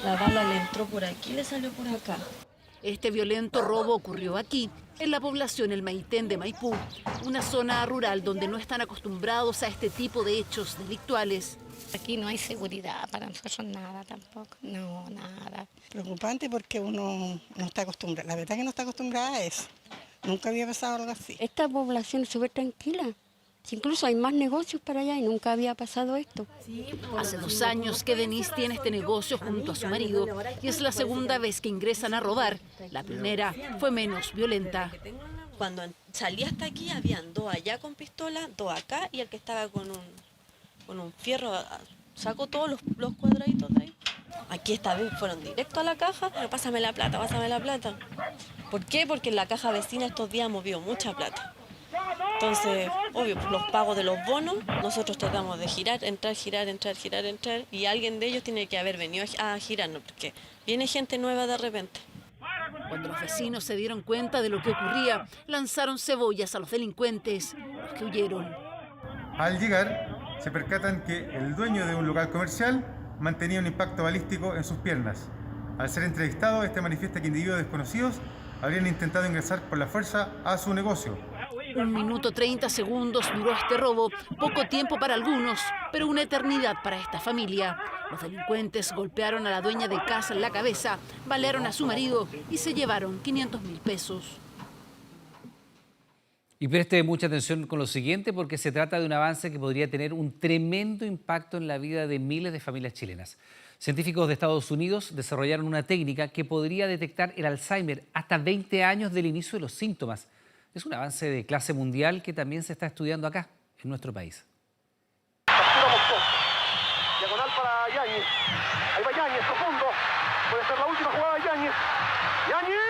La bala le entró por aquí y le salió por acá. Este violento robo ocurrió aquí, en la población El Maitén de Maipú, una zona rural donde no están acostumbrados a este tipo de hechos delictuales. Aquí no hay seguridad para nosotros, nada tampoco, no, nada. Preocupante porque uno no está acostumbrado, la verdad que no está acostumbrada a eso. Nunca había pasado algo así. Esta población es súper tranquila. Incluso hay más negocios para allá y nunca había pasado esto. Hace 2 años que Denise tiene este negocio junto a su marido y es la segunda vez que ingresan a robar. La primera fue menos violenta. Cuando salí hasta aquí habían 2 allá con pistola, 2 acá y el que estaba con un fierro sacó todos los cuadraditos de ahí. Aquí esta vez fueron directo a la caja, pero pásame la plata, pásame la plata. ¿Por qué? Porque en la caja vecina estos días movió mucha plata. Entonces, obvio, los pagos de los bonos, nosotros tratamos de girar, entrar, y alguien de ellos tiene que haber venido a girarnos, porque viene gente nueva de repente. Cuando los vecinos se dieron cuenta de lo que ocurría, lanzaron cebollas a los delincuentes, los que huyeron. Al llegar, se percatan que el dueño de un local comercial mantenía un impacto balístico en sus piernas. Al ser entrevistado, este manifiesta que individuos desconocidos habrían intentado ingresar por la fuerza a su negocio. 1 minuto 30 segundos duró este robo, poco tiempo para algunos, pero una eternidad para esta familia. Los delincuentes golpearon a la dueña de casa en la cabeza, balearon a su marido y se llevaron 500.000 pesos. Y preste mucha atención con lo siguiente porque se trata de un avance que podría tener un tremendo impacto en la vida de miles de familias chilenas. Científicos de Estados Unidos desarrollaron una técnica que podría detectar el Alzheimer hasta 20 años del inicio de los síntomas. Es un avance de clase mundial que también se está estudiando acá, en nuestro país. Diagonal para Yáñez. Ahí va Yáñez, profundo. Puede ser la última jugada de Yáñez. ¡Yáñez!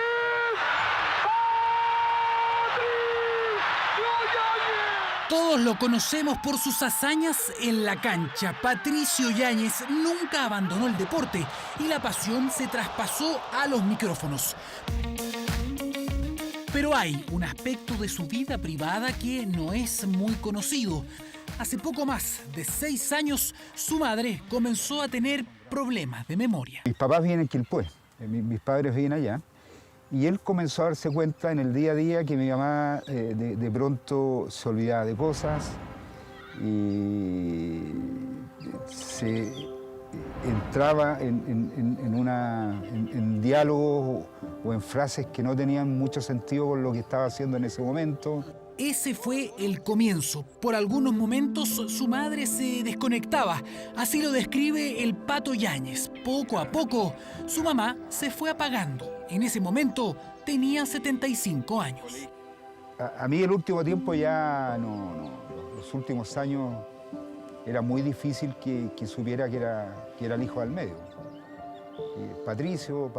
Todos lo conocemos por sus hazañas en la cancha. Patricio Yáñez nunca abandonó el deporte y la pasión se traspasó a los micrófonos. Pero hay un aspecto de su vida privada que no es muy conocido. Hace poco más de 6 años, su madre comenzó a tener problemas de memoria. Mis papás viven en Quilpué, mis padres viven allá, y él comenzó a darse cuenta en el día a día que mi mamá de pronto se olvidaba de cosas y entraba en diálogos o en frases que no tenían mucho sentido con lo que estaba haciendo en ese momento. Ese fue el comienzo. Por algunos momentos su madre se desconectaba. Así lo describe el Pato Yáñez. Poco a poco, su mamá se fue apagando. En ese momento tenía 75 años. A mí el último tiempo ya los últimos años era muy difícil que supiera que era el hijo del medio. Patricio,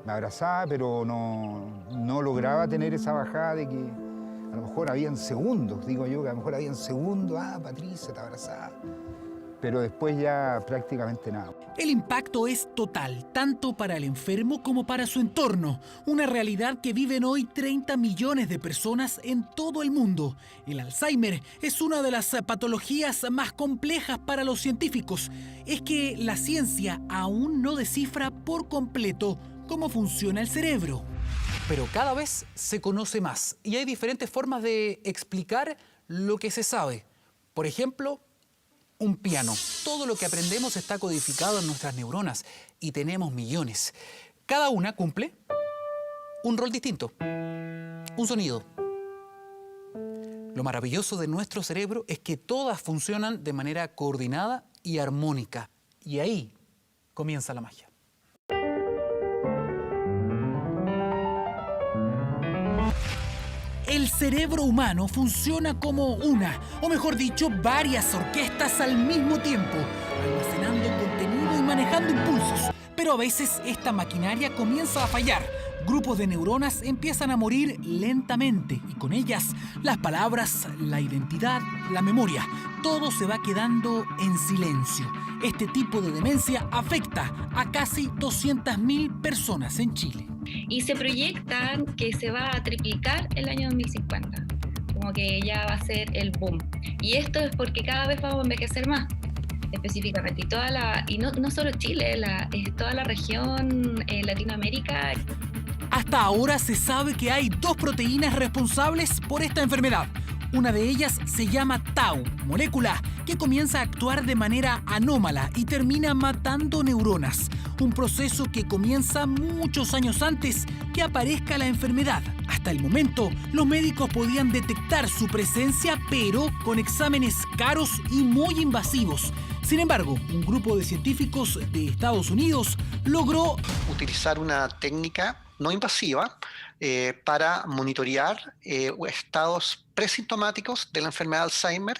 me abrazaba, pero no lograba tener esa bajada de que a lo mejor habían segundos, digo yo, que a lo mejor habían segundos, Patricia, te abrazaba. Pero después ya prácticamente nada. El impacto es total, tanto para el enfermo como para su entorno. Una realidad que viven hoy 30 millones de personas en todo el mundo. El Alzheimer es una de las patologías más complejas para los científicos. Es que la ciencia aún no descifra por completo cómo funciona el cerebro. Pero cada vez se conoce más y hay diferentes formas de explicar lo que se sabe. Por ejemplo, un piano. Todo lo que aprendemos está codificado en nuestras neuronas y tenemos millones. Cada una cumple un rol distinto, un sonido. Lo maravilloso de nuestro cerebro es que todas funcionan de manera coordinada y armónica. Y ahí comienza la magia. El cerebro humano funciona como una, o mejor dicho, varias orquestas al mismo tiempo, almacenando contenido y manejando impulsos. Pero a veces esta maquinaria comienza a fallar. Grupos de neuronas empiezan a morir lentamente y con ellas las palabras, la identidad, la memoria. Todo se va quedando en silencio. Este tipo de demencia afecta a casi 200.000 personas en Chile. Y se proyecta que se va a triplicar el año 2050, como que ya va a ser el boom. Y esto es porque cada vez vamos a envejecer más, específicamente. Y no solo Chile, es toda la región, Latinoamérica. Hasta ahora se sabe que hay 2 proteínas responsables por esta enfermedad. Una de ellas se llama Tau, molécula que comienza a actuar de manera anómala y termina matando neuronas. Un proceso que comienza muchos años antes que aparezca la enfermedad. Hasta el momento, los médicos podían detectar su presencia, pero con exámenes caros y muy invasivos. Sin embargo, un grupo de científicos de Estados Unidos logró utilizar una técnica no invasiva para monitorear estados presintomáticos de la enfermedad de Alzheimer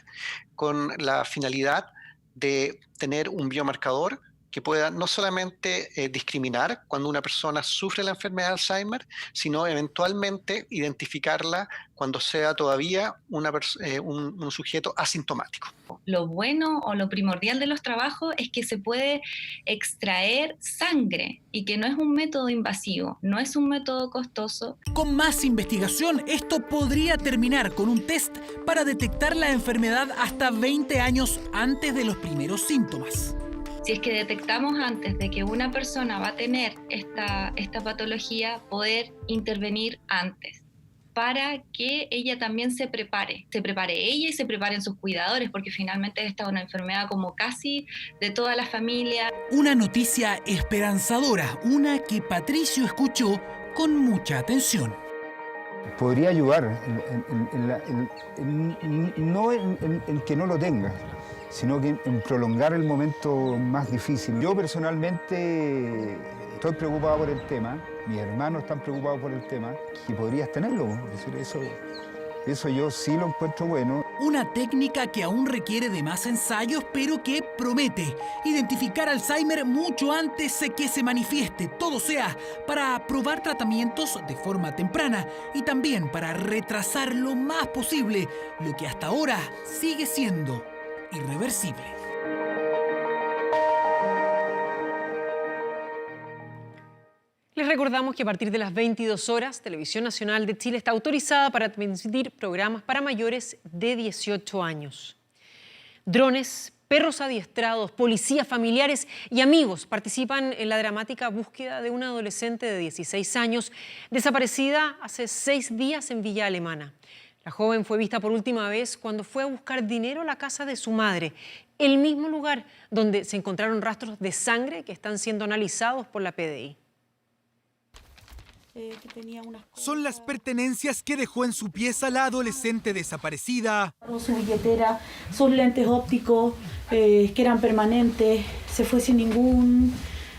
con la finalidad de tener un biomarcador que pueda no solamente discriminar cuando una persona sufre la enfermedad de Alzheimer, sino eventualmente identificarla cuando sea todavía un sujeto asintomático. Lo bueno o lo primordial de los trabajos es que se puede extraer sangre y que no es un método invasivo, no es un método costoso. Con más investigación, esto podría terminar con un test para detectar la enfermedad hasta 20 años antes de los primeros síntomas. Si es que detectamos antes de que una persona va a tener esta patología, poder intervenir antes para que ella también se prepare ella y se preparen sus cuidadores, porque finalmente esta es una enfermedad como casi de toda la familia. Una noticia esperanzadora, una que Patricio escuchó con mucha atención. Podría ayudar no en que no lo tenga, sino que en prolongar el momento más difícil. Yo personalmente estoy preocupado por el tema, mis hermanos están preocupados por el tema, y podrías tenerlo. Es decir, eso yo sí lo encuentro bueno. Una técnica que aún requiere de más ensayos, pero que promete identificar Alzheimer mucho antes de que se manifieste, todo sea para probar tratamientos de forma temprana y también para retrasar lo más posible lo que hasta ahora sigue siendo irreversible. Les recordamos que a partir de las 22 horas, Televisión Nacional de Chile está autorizada para transmitir programas para mayores de 18 años. Drones, perros adiestrados, policías, familiares y amigos participan en la dramática búsqueda de una adolescente de 16 años desaparecida hace 6 días en Villa Alemana. La joven fue vista por última vez cuando fue a buscar dinero a la casa de su madre, el mismo lugar donde se encontraron rastros de sangre que están siendo analizados por la PDI. Son las pertenencias que dejó en su pieza la adolescente desaparecida. Su billetera, sus lentes ópticos que eran permanentes, se fue sin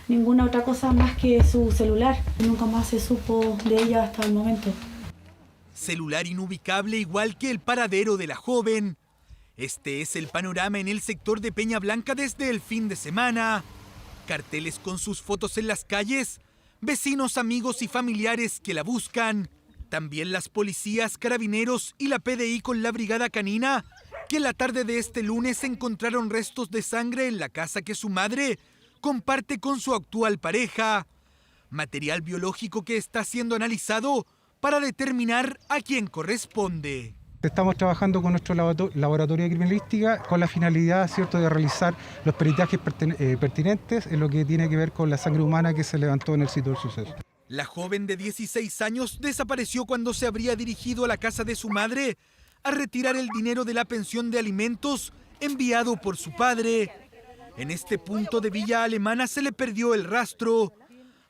ninguna otra cosa más que su celular. Nunca más se supo de ella hasta el momento. Celular inubicable igual que el paradero de la joven. Este es el panorama en el sector de Peña Blanca desde el fin de semana. Carteles con sus fotos en las calles, vecinos, amigos y familiares que la buscan. También las policías, carabineros y la PDI con la brigada canina, que en la tarde de este lunes encontraron restos de sangre en la casa que su madre comparte con su actual pareja. Material biológico que está siendo analizado para determinar a quién corresponde. Estamos trabajando con nuestro laboratorio de criminalística con la finalidad, ¿cierto?, de realizar los peritajes pertinentes en lo que tiene que ver con la sangre humana que se levantó en el sitio del suceso. La joven de 16 años desapareció cuando se habría dirigido a la casa de su madre a retirar el dinero de la pensión de alimentos enviado por su padre. En este punto de Villa Alemana se le perdió el rastro.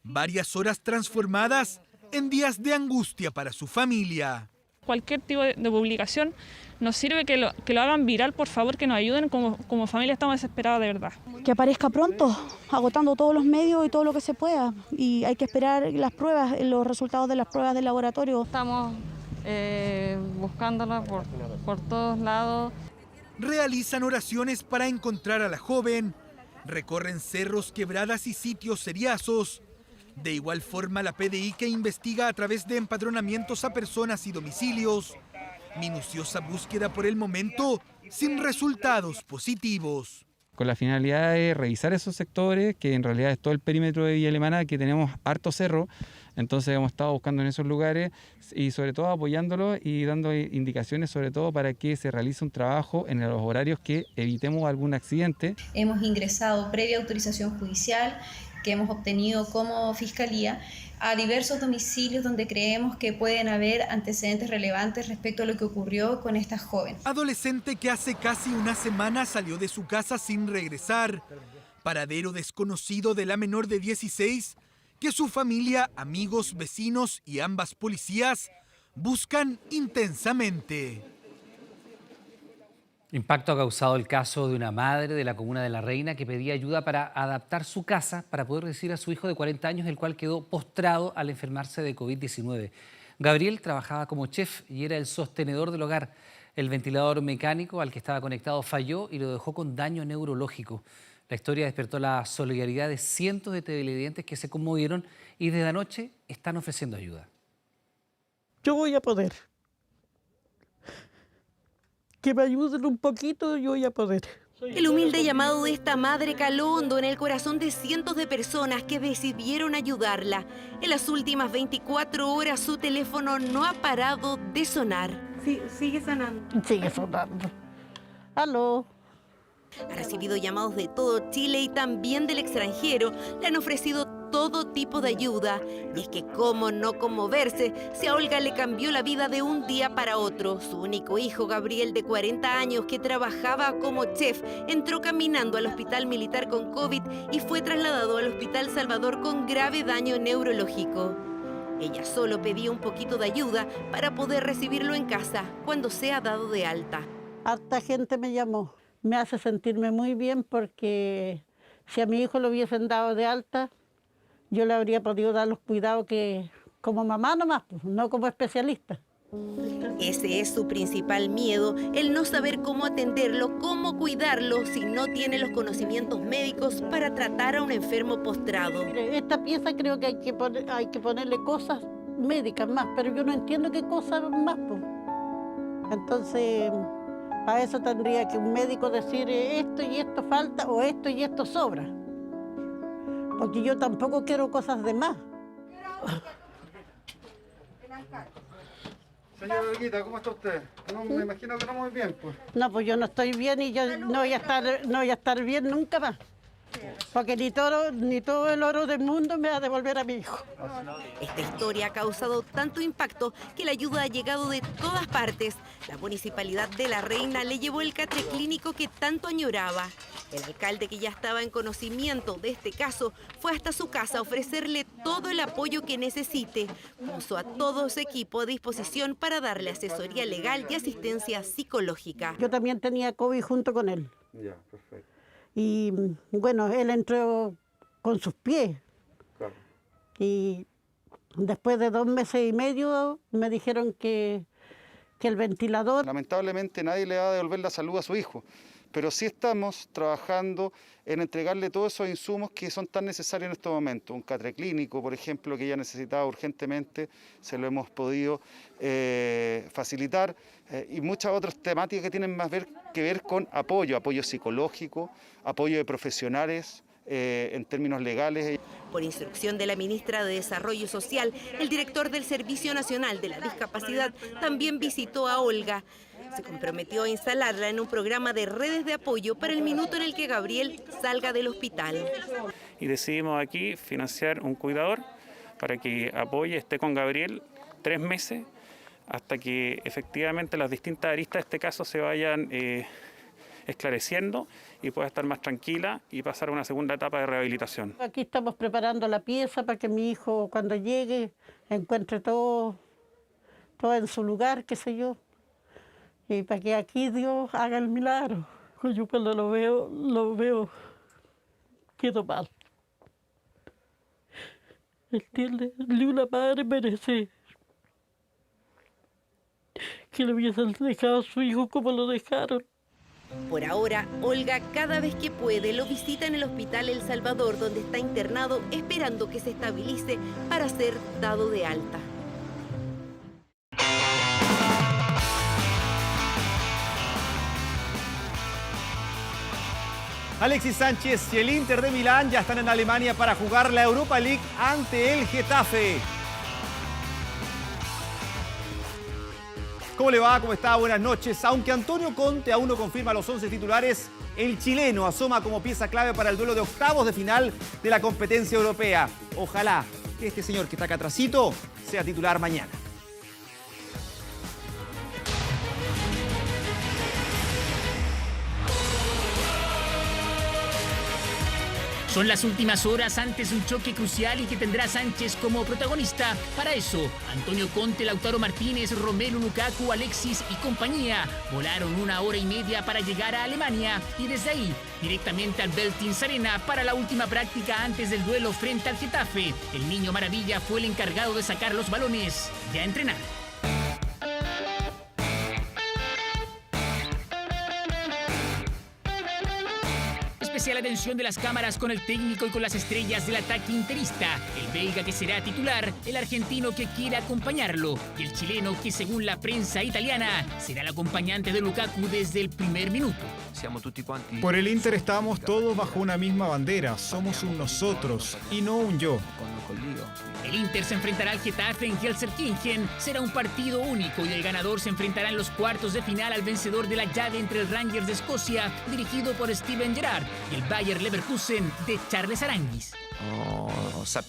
Varias horas transformadas en días de angustia para su familia. Cualquier tipo de publicación nos sirve que lo hagan viral, por favor, que nos ayuden. Como familia estamos desesperados de verdad. Que aparezca pronto, agotando todos los medios y todo lo que se pueda. Y hay que esperar las pruebas, los resultados de las pruebas del laboratorio. Estamos buscándola por todos lados. Realizan oraciones para encontrar a la joven. Recorren cerros, quebradas y sitios seriazos. De igual forma, la PDI, que investiga a través de empadronamientos a personas y domicilios. Minuciosa búsqueda por el momento, sin resultados positivos. Con la finalidad de revisar esos sectores, que en realidad es todo el perímetro de Villa Alemana, que tenemos harto cerro, entonces hemos estado buscando en esos lugares y sobre todo apoyándolos y dando indicaciones sobre todo para que se realice un trabajo en los horarios que evitemos algún accidente. Hemos ingresado previa autorización judicial que hemos obtenido como Fiscalía a diversos domicilios donde creemos que pueden haber antecedentes relevantes respecto a lo que ocurrió con esta joven. Adolescente que hace casi una semana salió de su casa sin regresar. Paradero desconocido de la menor de 16 que su familia, amigos, vecinos y ambas policías buscan intensamente. Impacto ha causado el caso de una madre de la comuna de La Reina que pedía ayuda para adaptar su casa para poder recibir a su hijo de 40 años, el cual quedó postrado al enfermarse de COVID-19. Gabriel trabajaba como chef y era el sostenedor del hogar. El ventilador mecánico al que estaba conectado falló y lo dejó con daño neurológico. La historia despertó la solidaridad de cientos de televidentes que se conmovieron y desde anoche están ofreciendo ayuda. Yo voy a poder. Que me ayuden un poquito, yo voy a poder. El humilde llamado de esta madre caló hondo en el corazón de cientos de personas que decidieron ayudarla. En las últimas 24 horas su teléfono no ha parado de sonar. Sí, sigue sonando. Sigue sonando. Aló. Ha recibido llamados de todo Chile y también del extranjero. Le han ofrecido todo tipo de ayuda. Y es que cómo no conmoverse si a Olga le cambió la vida de un día para otro. Su único hijo, Gabriel, de 40 años, que trabajaba como chef, entró caminando al hospital militar con COVID y fue trasladado al Hospital Salvador con grave daño neurológico. Ella solo pedía un poquito de ayuda para poder recibirlo en casa cuando sea dado de alta. Harta gente me llamó. Me hace sentirme muy bien porque si a mi hijo lo hubiesen dado de alta, yo le habría podido dar los cuidados que como mamá nomás, pues, no como especialista. Ese es su principal miedo, el no saber cómo atenderlo, cómo cuidarlo si no tiene los conocimientos médicos para tratar a un enfermo postrado. Esta pieza creo que hay que ponerle cosas médicas más, pero yo no entiendo qué cosas más, pues. Entonces, para eso tendría que un médico decir esto y esto falta o esto y esto sobra. Porque yo tampoco quiero cosas de más. Señora Olguita, ¿cómo está usted? No, me imagino que no muy bien, pues. No, pues yo no estoy bien y yo no voy a estar bien nunca más. porque ni todo el oro del mundo me va a devolver a mi hijo. Esta historia ha causado tanto impacto que la ayuda ha llegado de todas partes. La Municipalidad de La Reina le llevó el catre clínico que tanto añoraba. El alcalde, que ya estaba en conocimiento de este caso, fue hasta su casa a ofrecerle todo el apoyo que necesite. Puso a todo su equipo a disposición para darle asesoría legal y asistencia psicológica. Yo también tenía COVID junto con él. Ya, perfecto. Y bueno, él entró con sus pies. Claro. Y después de 2 meses y medio me dijeron que el ventilador... Lamentablemente nadie le va a devolver la salud a su hijo, pero sí estamos trabajando en entregarle todos esos insumos que son tan necesarios en estos momentos. Un catre clínico, por ejemplo, que ella necesitaba urgentemente, se lo hemos podido facilitar, y muchas otras temáticas que tienen más que ver con apoyo psicológico, apoyo de profesionales, en términos legales. Por instrucción de la ministra de Desarrollo Social, el director del Servicio Nacional de la Discapacidad también visitó a Olga. Se comprometió a instalarla en un programa de redes de apoyo para el minuto en el que Gabriel salga del hospital. Y decidimos aquí financiar un cuidador para que apoye, esté con Gabriel 3 meses, hasta que efectivamente las distintas aristas de este caso se vayan esclareciendo y pueda estar más tranquila y pasar a una segunda etapa de rehabilitación. Aquí estamos preparando la pieza para que mi hijo, cuando llegue, encuentre todo en su lugar, qué sé yo, y para que aquí Dios haga el milagro. Yo cuando lo veo, quedo mal. ¿Entiendes? Ni una madre merece que le hubiesen dejado a su hijo como lo dejaron. Por ahora, Olga cada vez que puede lo visita en el Hospital El Salvador, donde está internado esperando que se estabilice para ser dado de alta. Alexis Sánchez y el Inter de Milán ya están en Alemania para jugar la Europa League ante el Getafe. ¿Cómo le va? ¿Cómo está? Buenas noches. Aunque Antonio Conte aún no confirma los 11 titulares, el chileno asoma como pieza clave para el duelo de octavos de final de la competencia europea. Ojalá que este señor que está acá atrásito sea titular mañana. Son las últimas horas antes de un choque crucial y que tendrá Sánchez como protagonista. Para eso, Antonio Conte, Lautaro Martínez, Romelu Lukaku, Alexis y compañía volaron 1 hora y media para llegar a Alemania y desde ahí directamente al Veltins Arena para la última práctica antes del duelo frente al Getafe. El Niño Maravilla fue el encargado de sacar los balones y a entrenar. Especial atención de las cámaras con el técnico y con las estrellas del ataque interista. El belga que será titular, el argentino que quiere acompañarlo y el chileno que, según la prensa italiana, será el acompañante de Lukaku desde el primer minuto. Por el Inter estamos todos bajo una misma bandera. Somos un nosotros y no un yo. El Inter se enfrentará al Getafe en Gelsenkirchen. Será un partido único y el ganador se enfrentará en los cuartos de final al vencedor de la llave entre el Rangers de Escocia, dirigido por Steven Gerrard, y el Bayer Leverkusen de Charles Aranguis.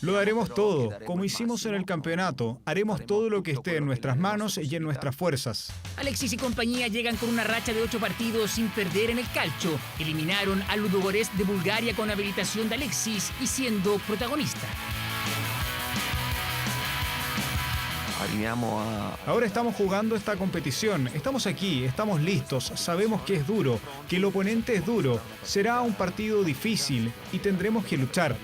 Lo daremos todo, como hicimos en el campeonato. Haremos todo lo que esté en nuestras manos y en nuestras fuerzas. Alexis y compañía llegan con una racha de 8 partidos sin perder en el calcio. Eliminaron al Ludogorets de Bulgaria con habilitación de Alexis y siendo protagonista. Ahora estamos jugando esta competición, estamos aquí, estamos listos, sabemos que es duro, que el oponente es duro, será un partido difícil y tendremos que luchar.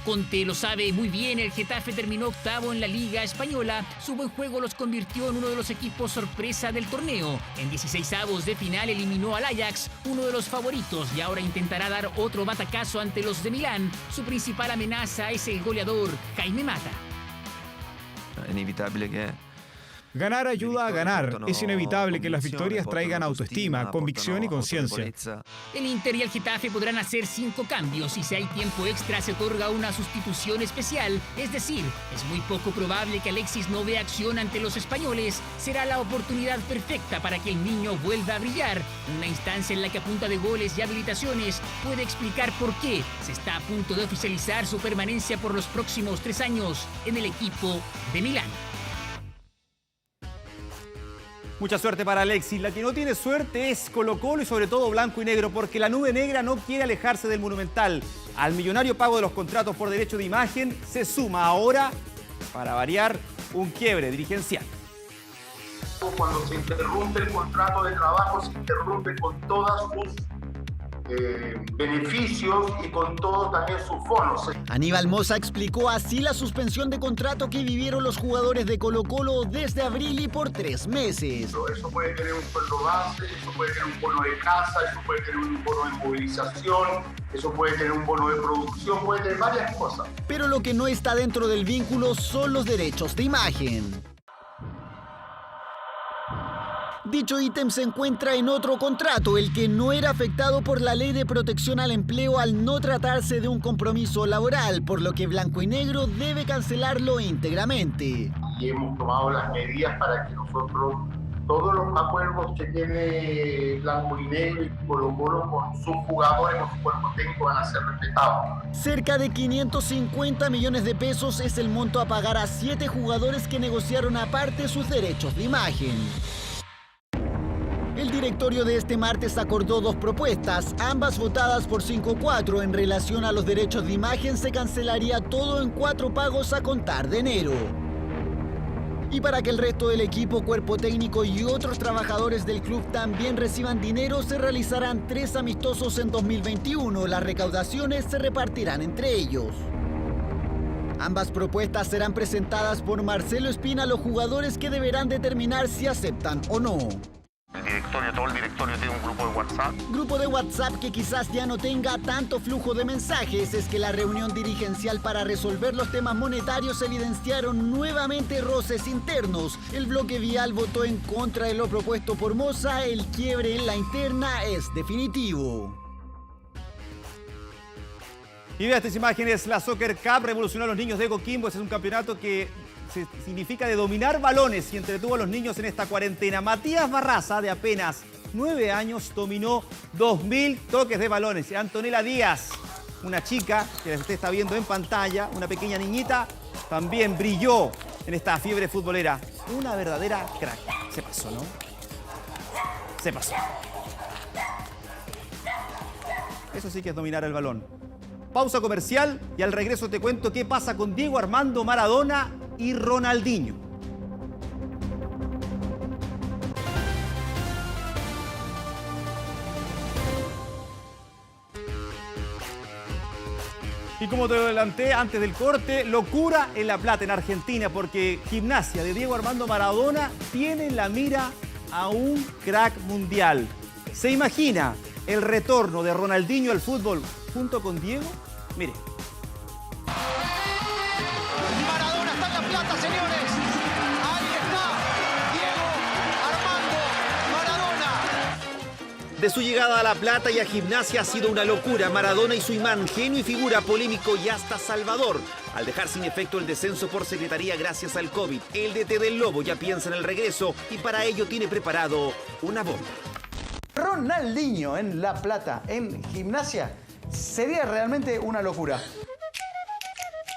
Conte lo sabe muy bien, el Getafe terminó octavo en la Liga Española. Su buen juego los convirtió en uno de los equipos sorpresa del torneo. En 16avos de final eliminó al Ajax, uno de los favoritos, y ahora intentará dar otro batacazo ante los de Milán. Su principal amenaza es el goleador Jaime Mata. Ganar ayuda a ganar. Es inevitable que las victorias traigan autoestima, convicción y conciencia. El Inter y el Getafe podrán hacer 5 cambios y si hay tiempo extra se otorga una sustitución especial. Es decir, es muy poco probable que Alexis no vea acción ante los españoles. Será la oportunidad perfecta para que el niño vuelva a brillar. Una instancia en la que a punta de goles y habilitaciones puede explicar por qué se está a punto de oficializar su permanencia por los próximos 3 años en el equipo de Milán. Mucha suerte para Alexis. La que no tiene suerte es Colo-Colo y sobre todo blanco y negro, porque la nube negra no quiere alejarse del Monumental. Al millonario pago de los contratos por derecho de imagen se suma ahora, para variar, un quiebre dirigencial. Cuando se interrumpe el contrato de trabajo, se interrumpe con todas sus beneficios y con todos también sus bonos. Aníbal Mosa explicó así la suspensión de contrato que vivieron los jugadores de Colo-Colo desde abril y por 3 meses. Eso puede tener un sueldo base, eso puede tener un bono de casa, eso puede tener un bono de movilización, eso puede tener un bono de producción, puede tener varias cosas. Pero lo que no está dentro del vínculo son los derechos de imagen. Dicho ítem se encuentra en otro contrato, el que no era afectado por la Ley de Protección al Empleo al no tratarse de un compromiso laboral, por lo que Blanco y Negro debe cancelarlo íntegramente. Y hemos tomado las medidas para que nosotros, todos los acuerdos que tiene Blanco y Negro y Colo-Colo con sus jugadores, con su cuerpo técnico, van a ser respetados. Cerca de 550 millones de pesos es el monto a pagar a 7 jugadores que negociaron aparte sus derechos de imagen. El directorio de este martes acordó 2 propuestas, ambas votadas por 5-4. En relación a los derechos de imagen, se cancelaría todo en 4 pagos a contar de enero. Y para que el resto del equipo, cuerpo técnico y otros trabajadores del club también reciban dinero, se realizarán 3 amistosos en 2021. Las recaudaciones se repartirán entre ellos. Ambas propuestas serán presentadas por Marcelo Espina a los jugadores, que deberán determinar si aceptan o no. Todo el directorio tiene un grupo de WhatsApp. Grupo de WhatsApp que quizás ya no tenga tanto flujo de mensajes. Es que la reunión dirigencial para resolver los temas monetarios evidenciaron nuevamente roces internos. El bloque vial votó en contra de lo propuesto por Mosa. El quiebre en la interna es definitivo. Y vea estas imágenes, la Soccer Cup revolucionó a los niños de Coquimbo. Este es un campeonato que significa de dominar balones y entretuvo a los niños en esta cuarentena. Matías Barraza, de apenas 9 años, dominó 2000 toques de balones. Y Antonella Díaz, una chica que usted está viendo en pantalla, una pequeña niñita, también brilló en esta fiebre futbolera. Una verdadera crack. Se pasó, ¿no? Se pasó. Eso sí que es dominar el balón. Pausa comercial y al regreso te cuento qué pasa con Diego Armando Maradona y Ronaldinho. Y como te lo adelanté antes del corte, locura en La Plata, en Argentina, porque Gimnasia de Diego Armando Maradona tiene en la mira a un crack mundial. ¿Se imagina el retorno de Ronaldinho al fútbol junto con Diego? Mire. Maradona está en La Plata, señores. Ahí está Diego Armando Maradona. De su llegada a La Plata y a Gimnasia ha sido una locura. Maradona y su imán, genio y figura, polémico y hasta salvador. Al dejar sin efecto el descenso por secretaría gracias al COVID, el DT del Lobo ya piensa en el regreso y para ello tiene preparado una bomba. Ronaldinho en La Plata, en Gimnasia, sería realmente una locura.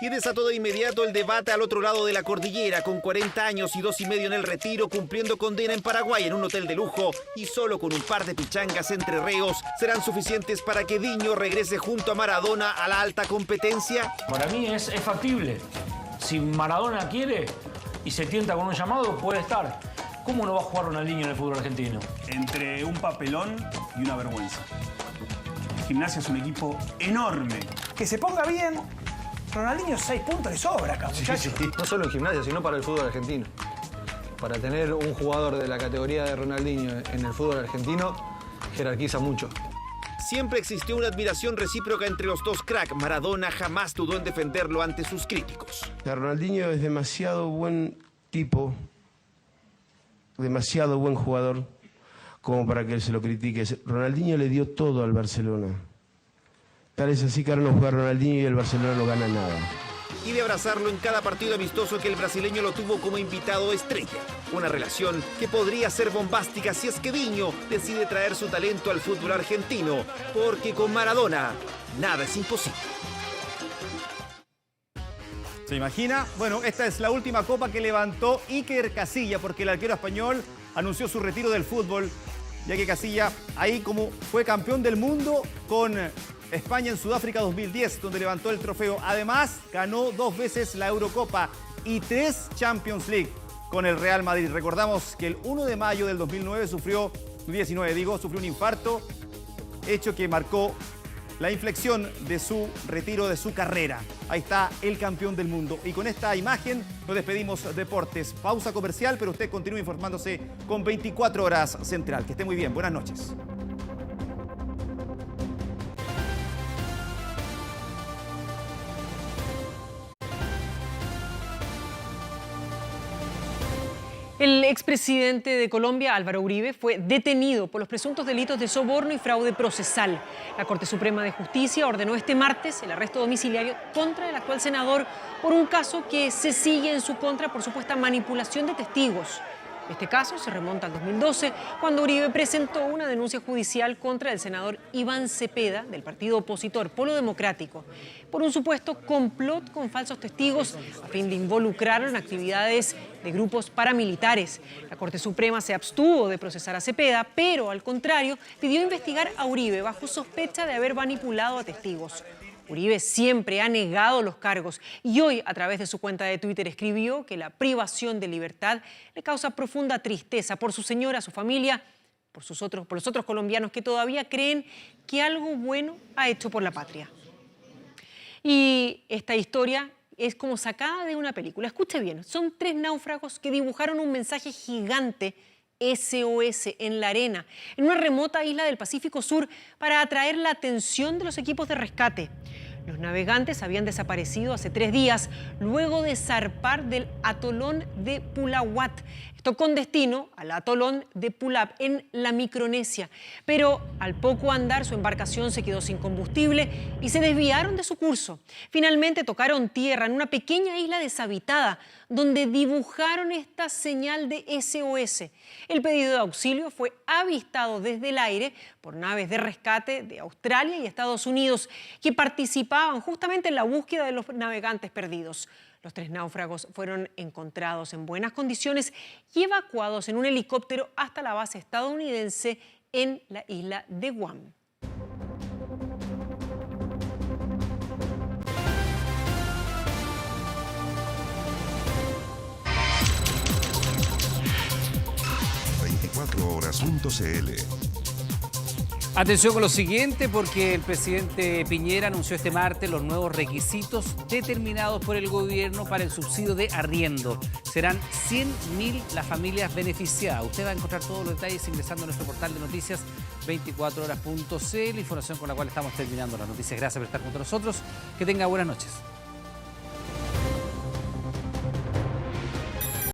Y desató de inmediato el debate al otro lado de la cordillera, con 40 años y 2 y medio en el retiro, cumpliendo condena en Paraguay en un hotel de lujo y solo con un par de pichangas entre reos, ¿serán suficientes para que Diño regrese junto a Maradona a la alta competencia? Para mí es factible. Si Maradona quiere y se tienta con un llamado, puede estar. ¿Cómo no va a jugar Ronaldinho en el fútbol argentino? Entre un papelón y una vergüenza. Gimnasia es un equipo enorme. Que se ponga bien. Ronaldinho 6 puntos le sobra acá, muchachos. Sí. No solo en Gimnasia, sino para el fútbol argentino. Para tener un jugador de la categoría de Ronaldinho en el fútbol argentino, jerarquiza mucho. Siempre existió una admiración recíproca entre los dos cracks. Maradona jamás dudó en defenderlo ante sus críticos. Ronaldinho es demasiado buen tipo demasiado buen jugador como para que él se lo critique. Ronaldinho le dio todo al Barcelona. Tal es así que ahora no juega Ronaldinho y el Barcelona no gana nada. Y de abrazarlo en cada partido amistoso que el brasileño lo tuvo como invitado estrella. Una relación que podría ser bombástica si es que Diño decide traer su talento al fútbol argentino, porque con Maradona nada es imposible. ¿Se imagina? Bueno, esta es la última copa que levantó Iker Casillas, porque el arquero español anunció su retiro del fútbol, ya que Casillas ahí como fue campeón del mundo con España en Sudáfrica 2010, donde levantó el trofeo. Además, ganó 2 veces la Eurocopa y 3 Champions League con el Real Madrid. Recordamos que el 1 de mayo del 2019 sufrió un infarto, hecho que marcó la inflexión de su retiro de su carrera. Ahí está el campeón del mundo. Y con esta imagen nos despedimos Deportes. Pausa comercial, pero usted continúa informándose con 24 Horas Central. Que esté muy bien. Buenas noches. El expresidente de Colombia, Álvaro Uribe, fue detenido por los presuntos delitos de soborno y fraude procesal. La Corte Suprema de Justicia ordenó este martes el arresto domiciliario contra el actual senador por un caso que se sigue en su contra por supuesta manipulación de testigos. Este caso se remonta al 2012, cuando Uribe presentó una denuncia judicial contra el senador Iván Cepeda, del partido opositor Polo Democrático, por un supuesto complot con falsos testigos a fin de involucrarlo en actividades de grupos paramilitares. La Corte Suprema se abstuvo de procesar a Cepeda, pero al contrario pidió investigar a Uribe bajo sospecha de haber manipulado a testigos. Uribe siempre ha negado los cargos y hoy, a través de su cuenta de Twitter, escribió que la privación de libertad le causa profunda tristeza por su señora, su familia, por los otros colombianos que todavía creen que algo bueno ha hecho por la patria. Y esta historia es como sacada de una película. Escuche bien, son 3 náufragos que dibujaron un mensaje gigante SOS en la arena, en una remota isla del Pacífico Sur, para atraer la atención de los equipos de rescate. Los navegantes habían desaparecido hace 3 días, luego de zarpar del atolón de Pulawat, esto con destino al atolón de Pulap, en la Micronesia. Pero al poco andar, su embarcación se quedó sin combustible y se desviaron de su curso. Finalmente tocaron tierra en una pequeña isla deshabitada, donde dibujaron esta señal de SOS. El pedido de auxilio fue avistado desde el aire por naves de rescate de Australia y Estados Unidos, que participaban justamente en la búsqueda de los navegantes perdidos. Los 3 náufragos fueron encontrados en buenas condiciones y evacuados en un helicóptero hasta la base estadounidense en la isla de Guam. Horas.cl. Atención con lo siguiente, porque el presidente Piñera anunció este martes los nuevos requisitos determinados por el gobierno para el subsidio de arriendo. Serán 100.000 las familias beneficiadas. Usted va a encontrar todos los detalles ingresando a nuestro portal de noticias 24horas.cl, información con la cual estamos terminando las noticias. Gracias por estar con nosotros. Que tenga buenas noches.